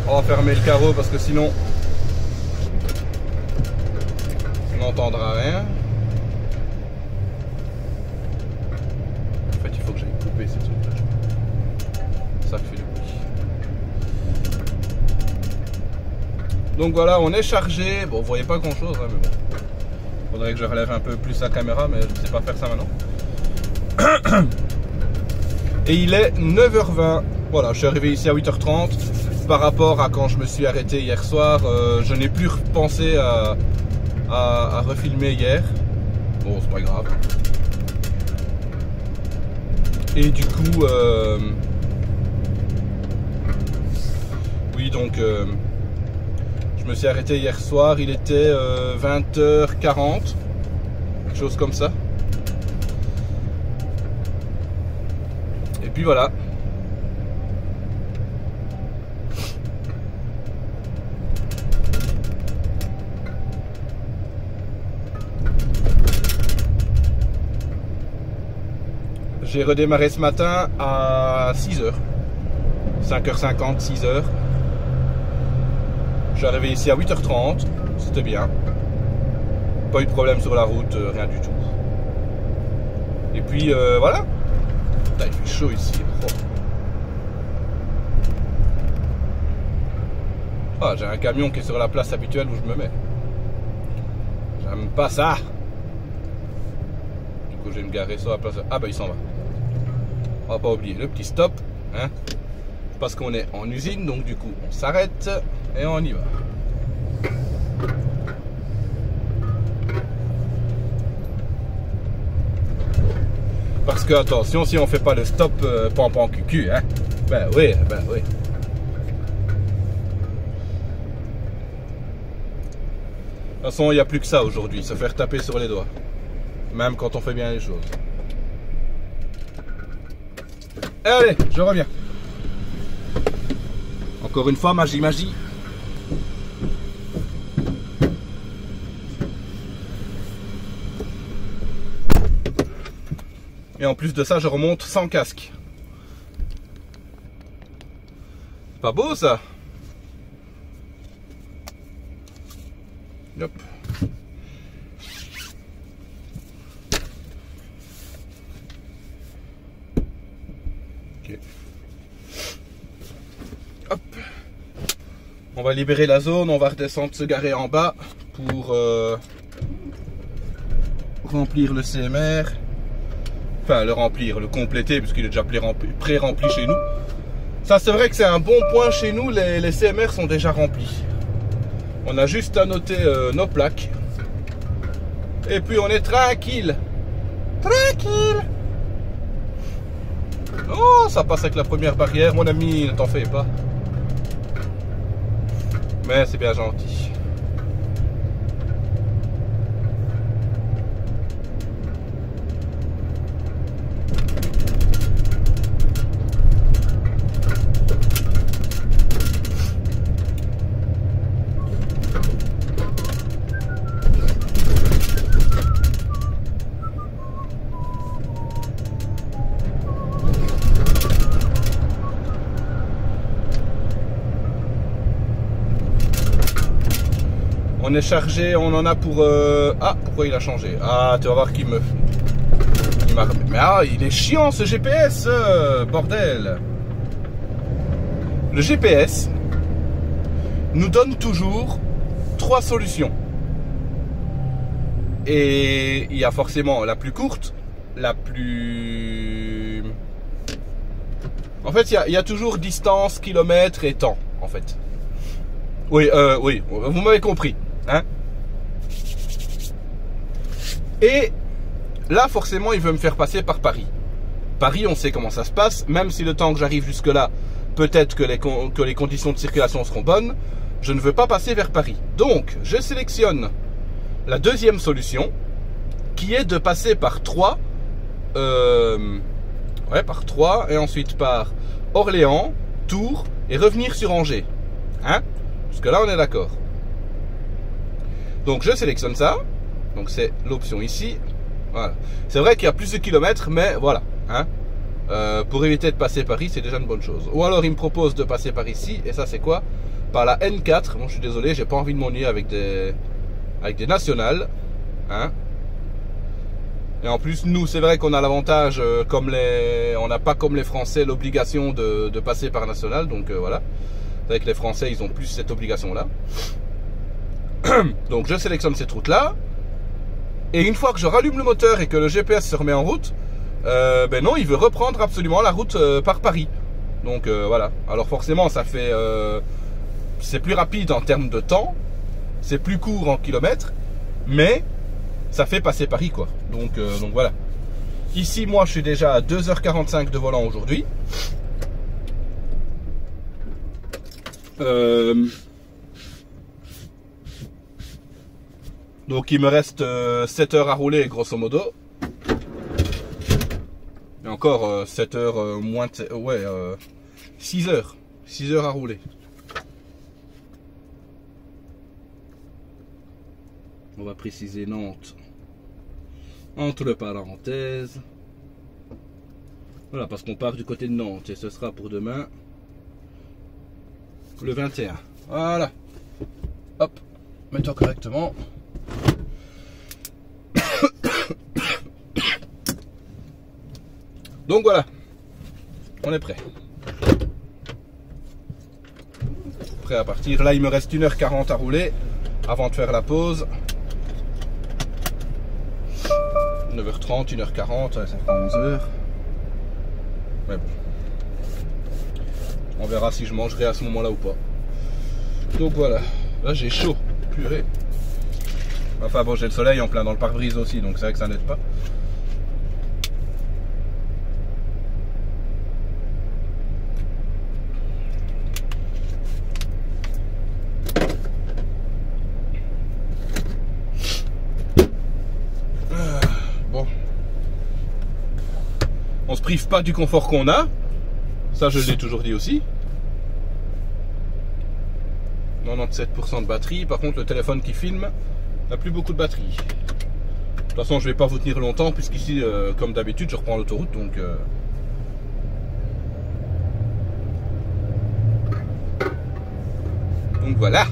S1: On va fermer le carreau parce que sinon on n'entendra rien. En fait, il faut que j'aille couper ces trucs-là. Ça fait du bruit. Donc voilà, on est chargé. Bon, vous voyez pas grand-chose, hein, mais bon. Faudrait que je relève un peu plus la caméra, mais je ne sais pas faire ça maintenant. Et il est 9h20. Voilà, je suis arrivé ici à 8h30. Par rapport à quand je me suis arrêté hier soir, je n'ai plus repensé à refilmer hier. Bon, c'est pas grave. Et du coup, oui, donc, je me suis arrêté hier soir. Il était 20h40, quelque chose comme ça. Et puis voilà. J'ai redémarré ce matin à 6h. 5h50, 6h. Je suis arrivé ici à 8h30. C'était bien. Pas eu de problème sur la route, rien du tout. Et puis voilà. Putain, il fait chaud ici. Oh. Ah, j'ai un camion qui est sur la place habituelle où je me mets. J'aime pas ça. Du coup, je vais me garer sur la place. Ah bah il s'en va. On va pas oublier le petit stop, hein, parce qu'on est en usine, donc du coup on s'arrête et on y va. Parce que attention, si on fait pas le stop pan cucu, hein, ben oui, ben oui. De toute façon, il n'y a plus que ça aujourd'hui, se faire taper sur les doigts, même quand on fait bien les choses. Et allez, je reviens. Encore une fois, magie. Et en plus de ça, je remonte sans casque. C'est pas beau ça? Hop. Okay. Hop. On va libérer la zone, on va redescendre se garer en bas pour remplir le CMR. Enfin, le remplir, le compléter, puisqu'il est déjà pré-rempli chez nous. Ça, c'est vrai que c'est un bon point chez nous, les CMR sont déjà remplis. On a juste à noter nos plaques. Et puis on est tranquille. Tranquille. Oh, ça passe avec la première barrière, mon ami, ne t'en fais pas. Mais c'est bien gentil. On est chargé, on en a pour... Ah, pourquoi il a changé? Ah, tu vas voir qu'il me... Mais ah, il est chiant ce GPS, bordel. Le GPS nous donne toujours 3 solutions. Et il y a forcément la plus courte, la plus... En fait, il y a toujours distance, kilomètres et temps, en fait. Oui, oui, vous m'avez compris. Hein? Et là forcément il veut me faire passer par Paris. Paris, on sait comment ça se passe, même si le temps que j'arrive jusque là peut-être que les conditions de circulation seront bonnes, je ne veux pas passer vers Paris. Donc, je sélectionne la deuxième solution, qui est de passer par Troyes, par Troyes, et ensuite par Orléans, Tours, et revenir sur Angers. Hein? Jusque là, on est d'accord. Donc, je sélectionne ça. Donc, c'est l'option ici. Voilà. C'est vrai qu'il y a plus de kilomètres, mais voilà. Hein? Pour éviter de passer par ici, c'est déjà une bonne chose. Ou alors, il me propose de passer par ici, et ça, c'est quoi? Par la N4. Bon, je suis désolé, j'ai pas envie de m'ennuyer avec des nationales. Hein? Et en plus, nous, c'est vrai qu'on a l'avantage, on n'a pas comme les Français l'obligation de passer par national. Donc voilà. C'est vrai que les Français, ils ont plus cette obligation-là. Donc je sélectionne cette route-là. Et une fois que je rallume le moteur et que le GPS se remet en route, ben non, il veut reprendre absolument la route par Paris. Donc voilà. Alors forcément, ça fait... c'est plus rapide en termes de temps. C'est plus court en kilomètres. Mais... ça fait passer Paris, quoi. Donc voilà. Ici, moi, je suis déjà à 2h45 de volant aujourd'hui. Donc il me reste 7 heures à rouler, grosso modo. Et encore 7 heures moins... 6 heures. 6 heures à rouler. On va préciser Nantes entre parenthèses. Voilà, parce qu'on part du côté de Nantes et ce sera pour demain le 21. Voilà. Hop, mettons correctement. Donc voilà, on est prêt. Prêt à partir. Là, il me reste 1h40 à rouler avant de faire la pause. 9h30, 1h40, ça fera 11h. Mais bon. On verra si je mangerai à ce moment-là ou pas. Donc voilà. Là, j'ai chaud. Purée. Enfin bon, j'ai le soleil en plein dans le pare-brise aussi, donc c'est vrai que ça n'aide pas. On se prive pas du confort qu'on a. Ça, je l'ai toujours dit aussi. 97% de batterie. Par contre, le téléphone qui filme n'a plus beaucoup de batterie. De toute façon, je vais pas vous tenir longtemps puisqu'ici, comme d'habitude, je reprends l'autoroute. Donc voilà.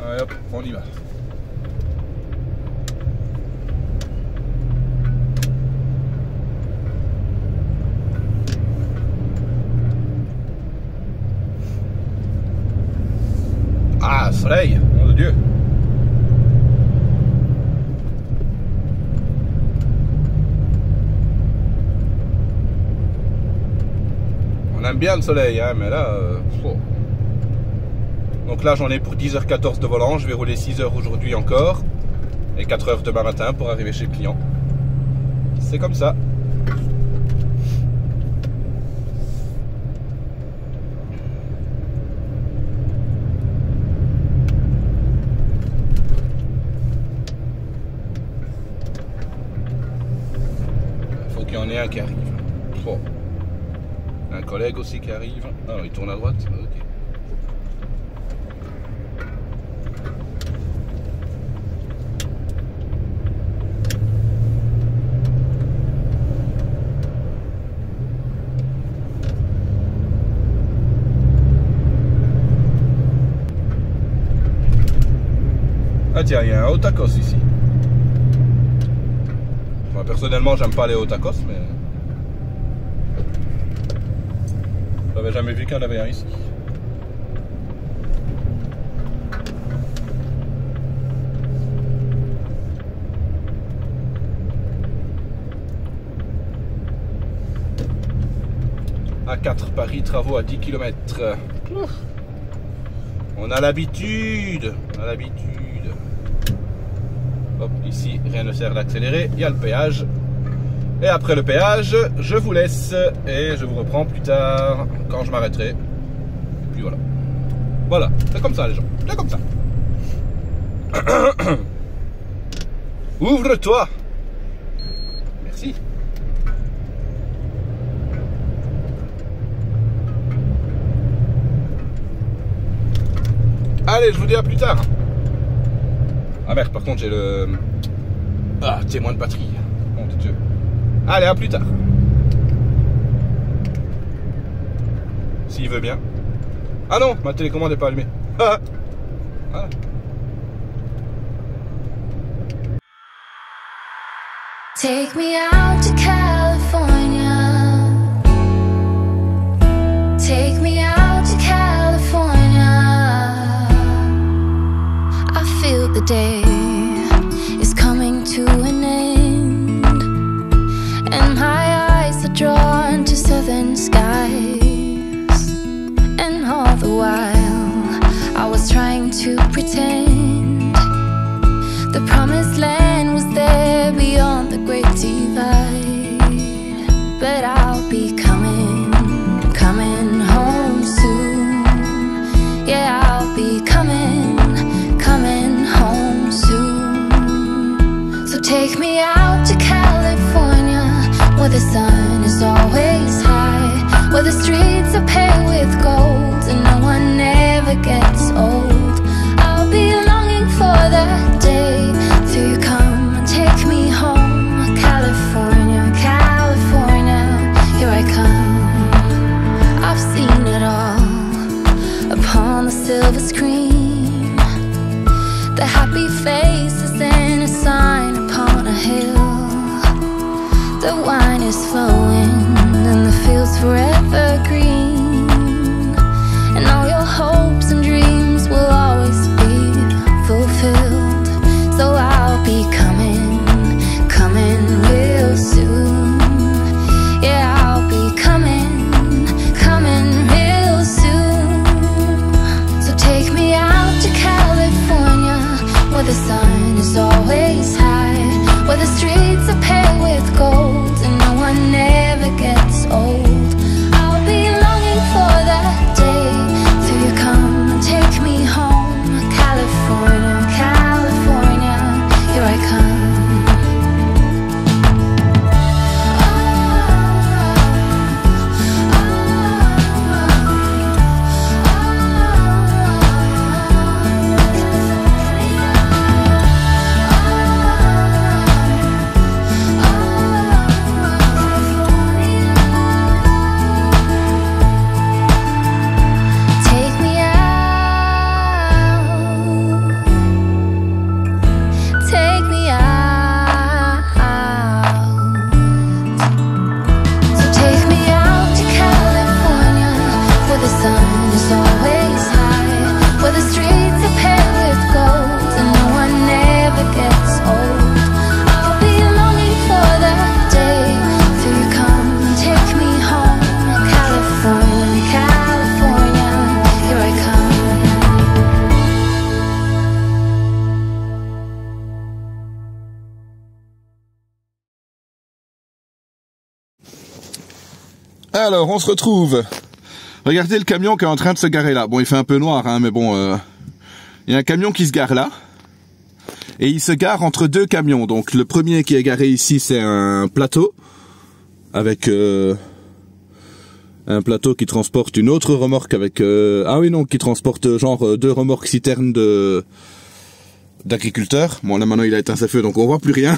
S1: Allez hop, on y va. Ah, soleil, mon Dieu. On aime bien le soleil, hein, mais là... Donc là, j'en ai pour 10h14 de volant. Je vais rouler 6 heures aujourd'hui encore. Et 4 heures demain matin pour arriver chez le client. C'est comme ça. Il faut qu'il y en ait un qui arrive. Oh. Un collègue aussi qui arrive. Ah non, il tourne à droite. Ok. Ah tiens, il y a un Otakos ici. Enfin, personnellement, j'aime pas les Otakos, mais... j'avais jamais vu qu'il y en avait un ici. A4 Paris, travaux à 10 km. On a l'habitude. Hop, ici, rien ne sert d'accélérer. Il y a le péage. Et après le péage, je vous laisse. Et je vous reprends plus tard, quand je m'arrêterai. Et puis voilà. Voilà, c'est comme ça les gens. C'est comme ça. Ouvre-toi. Merci. Allez, je vous dis à plus tard. Ah merde, par contre j'ai le... Ah, témoin de batterie. Mon Dieu. Allez, à plus tard. S'il veut bien. Ah non, ma télécommande n'est pas allumée. Ah. Voilà.
S4: Take me out to California. Take me out to California. I feel the day is coming to an end, and my eyes are drawn to southern skies. And all the while I was trying to pretend the promised land was there beyond the great divide. But I'll be coming home soon. Yeah, I'll be coming home soon. So take me out to California, where the sun is always high, where the streets are paved with gold and no one ever gets old. I'll be longing for that day till you come and take me home. California, California, here I come. I've seen it all upon the silver screen, the happy faces and a sign upon a hill. The wine is flowing and the fields forever green, and all your hopes and dreams will always be fulfilled. So I'll be coming real soon. Yeah, I'll be coming real soon. So take me out to California, where the sun is always high, where the streets are paved with gold and no one ever gets old. I'll be longing for that day till you come and take me home. California, California, here I come.
S1: Alors, on se retrouve. Regardez le camion qui est en train de se garer là. Bon, il fait un peu noir, hein, mais bon, il y a un camion qui se gare là. Et il se gare entre deux camions. Donc, le premier qui est garé ici, c'est un plateau. Avec un plateau qui transporte une autre remorque avec... ah oui, non, qui transporte genre 2 remorques citernes d'agriculteurs. Bon, là, maintenant, il a éteint ses feux, donc on voit plus rien.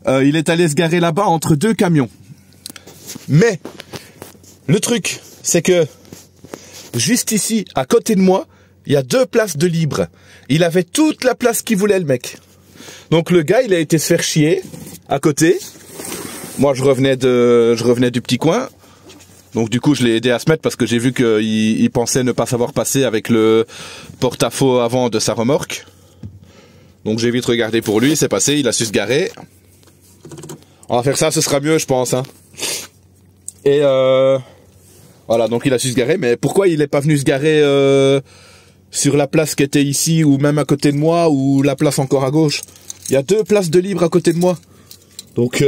S1: Il est allé se garer là-bas entre 2 camions. Mais le truc, c'est que juste ici, à côté de moi, il y a 2 places de libre. Il avait toute la place qu'il voulait, le mec. Donc le gars, il a été se faire chier à côté. Moi, je revenais du petit coin. Donc du coup, je l'ai aidé à se mettre parce que j'ai vu qu'il pensait ne pas savoir passer avec le porte-à-faux avant de sa remorque. Donc j'ai vite regardé pour lui, c'est passé, il a su se garer. On va faire ça, ce sera mieux, je pense, hein. Et voilà, donc il a su se garer. Mais pourquoi il n'est pas venu se garer sur la place qui était ici, ou même à côté de moi, ou la place encore à gauche? Il y a 2 places de libre à côté de moi. Donc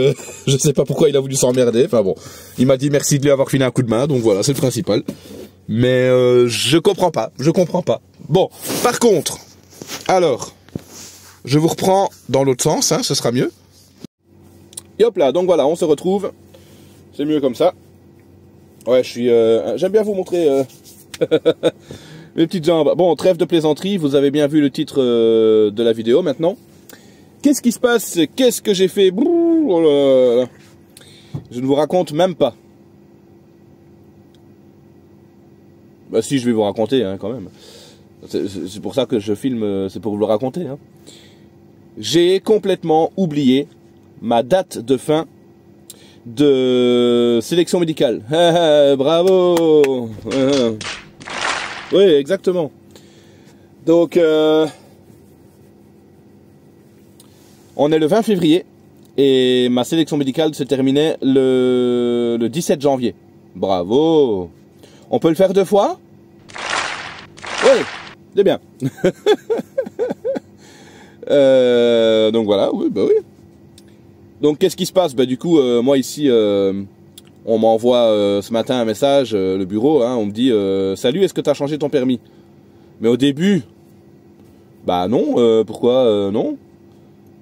S1: je sais pas pourquoi il a voulu s'emmerder. Enfin bon, il m'a dit merci de lui avoir filé un coup de main. Donc voilà, c'est le principal. Mais je comprends pas. Bon, par contre, alors, je vous reprends dans l'autre sens, hein, ce sera mieux. Et hop là, donc voilà, on se retrouve. C'est mieux comme ça. Ouais, j'aime bien vous montrer mes petites jambes. Bon, trêve de plaisanterie, vous avez bien vu le titre de la vidéo maintenant. Qu'est-ce qui se passe? Qu'est-ce que j'ai fait? Oh là là. Je ne vous raconte même pas. Bah si, je vais vous raconter, hein, quand même. C'est pour ça que je filme, c'est pour vous le raconter. Hein. J'ai complètement oublié ma date de fin de sélection médicale. Bravo. Oui, exactement. Donc, on est le 20 février et ma sélection médicale se terminait le 17 janvier. Bravo. On peut le faire 2 fois? Oui, c'est bien. Donc voilà, oui, bah oui. Donc qu'est-ce qui se passe? Bah du coup, moi ici, on m'envoie ce matin un message, le bureau, hein, on me dit salut, est-ce que tu as changé ton permis? Mais au début, bah non, pourquoi non?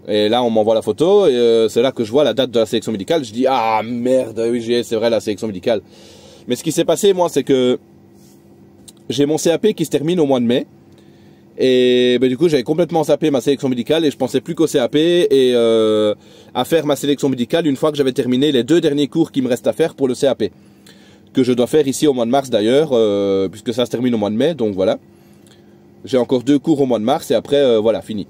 S1: Et là on m'envoie la photo et c'est là que je vois la date de la sélection médicale. Je dis ah merde, oui c'est vrai, la sélection médicale. Mais ce qui s'est passé moi, c'est que j'ai mon CAP qui se termine au mois de mai. Et ben, du coup j'avais complètement zappé ma sélection médicale et je pensais plus qu'au CAP et à faire ma sélection médicale une fois que j'avais terminé les 2 derniers cours qui me restent à faire pour le CAP, que je dois faire ici au mois de mars d'ailleurs, puisque ça se termine au mois de mai. Donc voilà, j'ai encore 2 cours au mois de mars et après voilà, fini.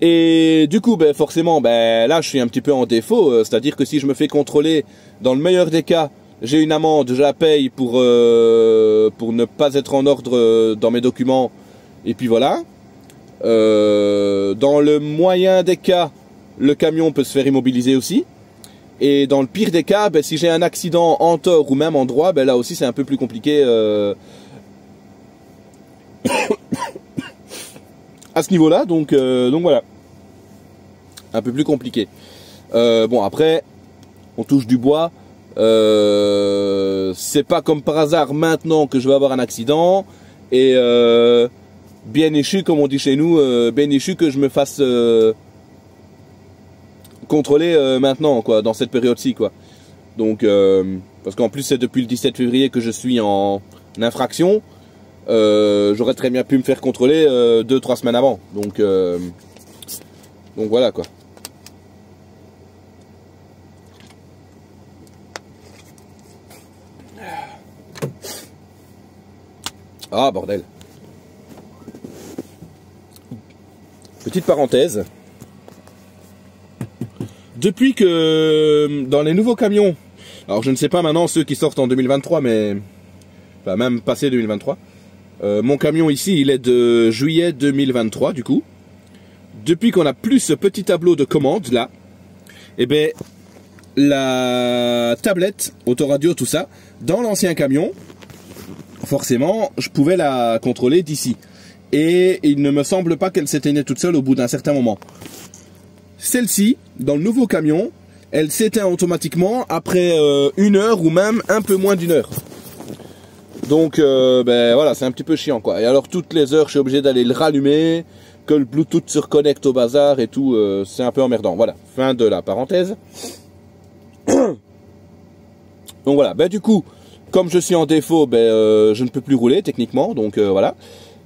S1: Et du coup ben, forcément ben, là je suis un petit peu en défaut, c'est à dire que si je me fais contrôler, dans le meilleur des cas j'ai une amende, je la paye pour ne pas être en ordre dans mes documents, et puis voilà. Dans le moyen des cas, le camion peut se faire immobiliser aussi. Et dans le pire des cas, ben, si j'ai un accident en tort ou même en droit, ben, là aussi c'est un peu plus compliqué à ce niveau-là. Donc voilà, un peu plus compliqué. Bon après, on touche du bois. C'est pas comme par hasard maintenant que je vais avoir un accident et bien échu comme on dit chez nous, bien échu que je me fasse contrôler maintenant quoi, dans cette période-ci quoi. Donc parce qu'en plus c'est depuis le 17 février que je suis en infraction, j'aurais très bien pu me faire contrôler 2-3 semaines avant. Donc voilà quoi. Ah bordel. Petite parenthèse. Depuis que dans les nouveaux camions, alors je ne sais pas maintenant ceux qui sortent en 2023, mais enfin même passé 2023, mon camion ici il est de juillet 2023 du coup. Depuis qu'on a plus ce petit tableau de commande là, et ben la tablette, autoradio, tout ça, dans l'ancien camion, forcément, je pouvais la contrôler d'ici. Et il ne me semble pas qu'elle s'éteignait toute seule au bout d'un certain moment. Celle-ci, dans le nouveau camion, elle s'éteint automatiquement après 1 heure ou même un peu moins d'1 heure. Donc, ben voilà, c'est un petit peu chiant quoi. Et alors, toutes les heures, je suis obligé d'aller le rallumer, que le Bluetooth se reconnecte au bazar et tout, c'est un peu emmerdant. Voilà, fin de la parenthèse. Donc voilà, ben du coup, comme je suis en défaut, ben, je ne peux plus rouler techniquement, donc voilà.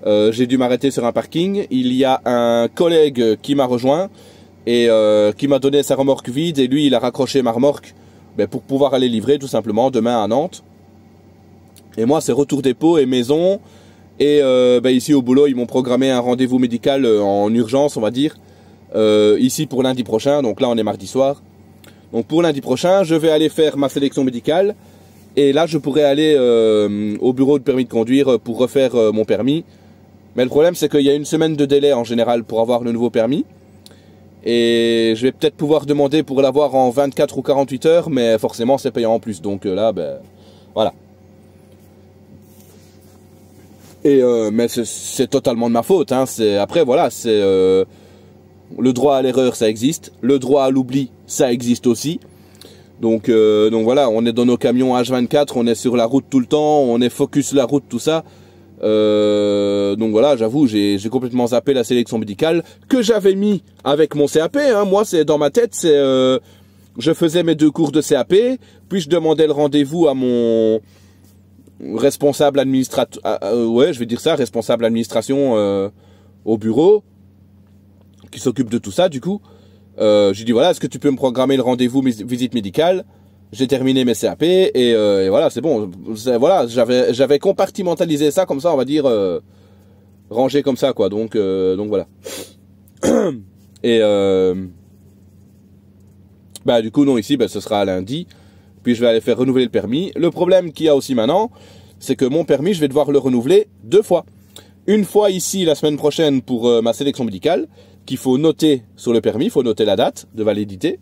S1: J'ai dû m'arrêter sur un parking. Il y a un collègue qui m'a rejoint et qui m'a donné sa remorque vide et lui il a raccroché ma remorque ben, pour pouvoir aller livrer tout simplement demain à Nantes. Et moi c'est retour dépôt et maison. Et ben, ici au boulot ils m'ont programmé un rendez-vous médical en urgence on va dire. Ici pour lundi prochain, donc là on est mardi soir. Donc pour lundi prochain je vais aller faire ma sélection médicale. Et là, je pourrais aller au bureau de permis de conduire pour refaire mon permis. Mais le problème, c'est qu'il y a 1 semaine de délai en général pour avoir le nouveau permis. Et je vais peut-être pouvoir demander pour l'avoir en 24 ou 48 heures, mais forcément c'est payant en plus. Donc là, ben voilà. Et mais c'est totalement de ma faute. Hein. Après voilà, c'est le droit à l'erreur, ça existe. Le droit à l'oubli, ça existe aussi. Donc voilà, on est dans nos camions H24, on est sur la route tout le temps, on est focus la route, tout ça. Donc voilà, j'avoue, j'ai complètement zappé la sélection médicale que j'avais mis avec mon CAP. Hein. Moi, c'est dans ma tête, c'est je faisais mes 2 cours de CAP, puis je demandais le rendez-vous à mon responsable administrateur, ouais, je vais dire ça, responsable administration au bureau, qui s'occupe de tout ça, du coup. J'ai dit, voilà, est-ce que tu peux me programmer le rendez-vous visite médicale? J'ai terminé mes CAP, et voilà, c'est bon. Voilà, j'avais compartimentalisé ça, comme ça, on va dire, rangé comme ça, quoi. Donc voilà. Et bah, du coup, non, ici, bah, ce sera lundi. Puis je vais aller faire renouveler le permis. Le problème qu'il y a aussi maintenant, c'est que mon permis, je vais devoir le renouveler 2 fois. Une fois ici, la semaine prochaine, pour ma sélection médicale, qu'il faut noter sur le permis, il faut noter la date de validité.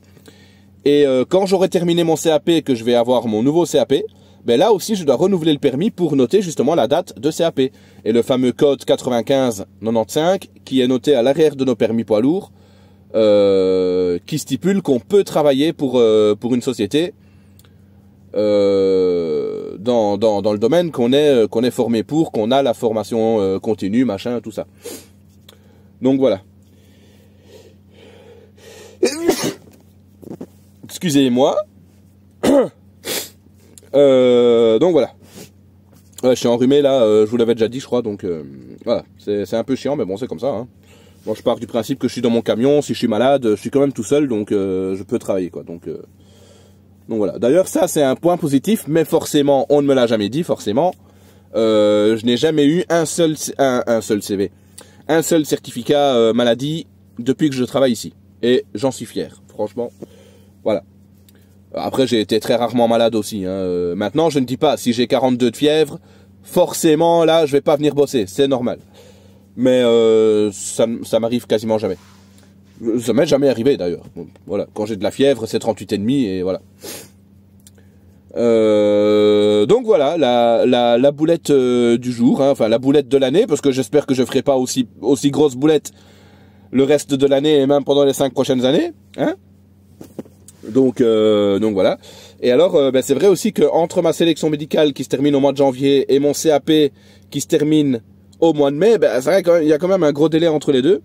S1: Et quand j'aurai terminé mon CAP et que je vais avoir mon nouveau CAP, ben là aussi, je dois renouveler le permis pour noter justement la date de CAP. Et le fameux code 9595, qui est noté à l'arrière de nos permis poids lourds, qui stipule qu'on peut travailler pour une société dans le domaine qu'on est formé pour, qu'on a la formation continue, machin, tout ça. Donc voilà. Excusez-moi. Donc voilà. Ouais, je suis enrhumé là, je vous l'avais déjà dit, je crois, donc voilà. C'est un peu chiant, mais bon, c'est comme ça. Hein. Moi, je pars du principe que je suis dans mon camion, si je suis malade, je suis quand même tout seul, donc je peux travailler, quoi. Donc voilà. D'ailleurs, ça, c'est un point positif, mais forcément, on ne me l'a jamais dit, forcément. Je n'ai jamais eu un seul CV, un seul certificat maladie depuis que je travaille ici. Et j'en suis fier, franchement. Voilà. Après, j'ai été très rarement malade aussi. Hein. Maintenant, je ne dis pas, si j'ai 42 de fièvre, forcément, là, je vais pas venir bosser. C'est normal. Mais ça m'arrive quasiment jamais. Ça m'est jamais arrivé, d'ailleurs. Bon, voilà. Quand j'ai de la fièvre, c'est 38,5 et voilà. Donc voilà, la boulette du jour. Hein. Enfin, la boulette de l'année, parce que j'espère que je ferai pas aussi grosse boulette le reste de l'année et même pendant les 5 prochaines années. Hein. Donc voilà. Et alors, ben, c'est vrai aussi que entre ma sélection médicale qui se termine au mois de janvier et mon CAP qui se termine au mois de mai, ben, c'est vrai qu'il y a quand même un gros délai entre les deux.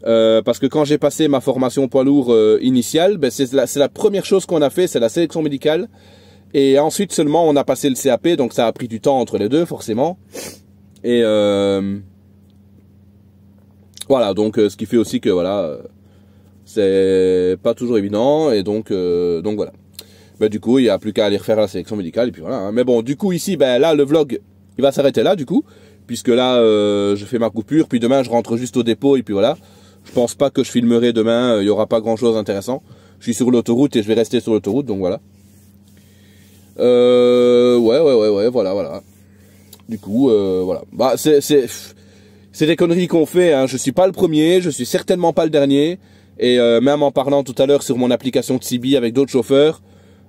S1: Parce que quand j'ai passé ma formation poids lourd initiale, ben, c'est la première chose qu'on a fait, c'est la sélection médicale. Et ensuite seulement on a passé le CAP, donc ça a pris du temps entre les deux forcément. Et voilà, donc ce qui fait aussi que voilà, c'est pas toujours évident, et donc voilà. Ben, du coup, il n'y a plus qu'à aller refaire la sélection médicale, et puis voilà. Hein. Mais bon, du coup, ici, ben là, le vlog, il va s'arrêter là, du coup, puisque là, je fais ma coupure, puis demain, je rentre juste au dépôt, et puis voilà. Je pense pas que je filmerai demain, il y aura pas grand-chose d'intéressant. Je suis sur l'autoroute, et je vais rester sur l'autoroute, donc voilà. Ouais, voilà. Du coup, voilà. Bah, c'est des conneries qu'on fait, hein. Je suis pas le premier, je suis certainement pas le dernier. Et même en parlant tout à l'heure sur mon application Tsibi avec d'autres chauffeurs,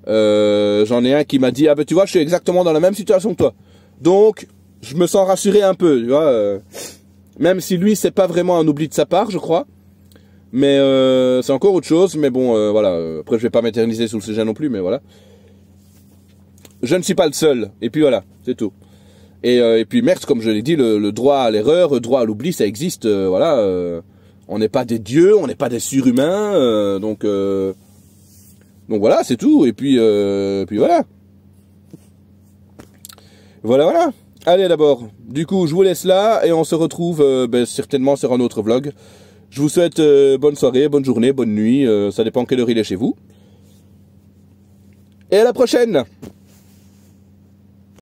S1: j'en ai un qui m'a dit, ah ben tu vois, je suis exactement dans la même situation que toi. Donc, je me sens rassuré un peu, tu vois. Même si lui, c'est pas vraiment un oubli de sa part, je crois. Mais c'est encore autre chose. Mais bon, voilà. Après, je vais pas m'éterniser sous le sujet non plus, mais voilà. Je ne suis pas le seul. Et puis voilà, c'est tout. Et puis merde, comme je l'ai dit, le droit à l'erreur, le droit à l'oubli, ça existe. Voilà. On n'est pas des dieux, on n'est pas des surhumains. Donc voilà, c'est tout. Et puis voilà. Voilà. Allez d'abord. Du coup, je vous laisse là et on se retrouve certainement sur un autre vlog. Je vous souhaite bonne soirée, bonne journée, bonne nuit. Ça dépend quelle heure il est chez vous. Et à la prochaine!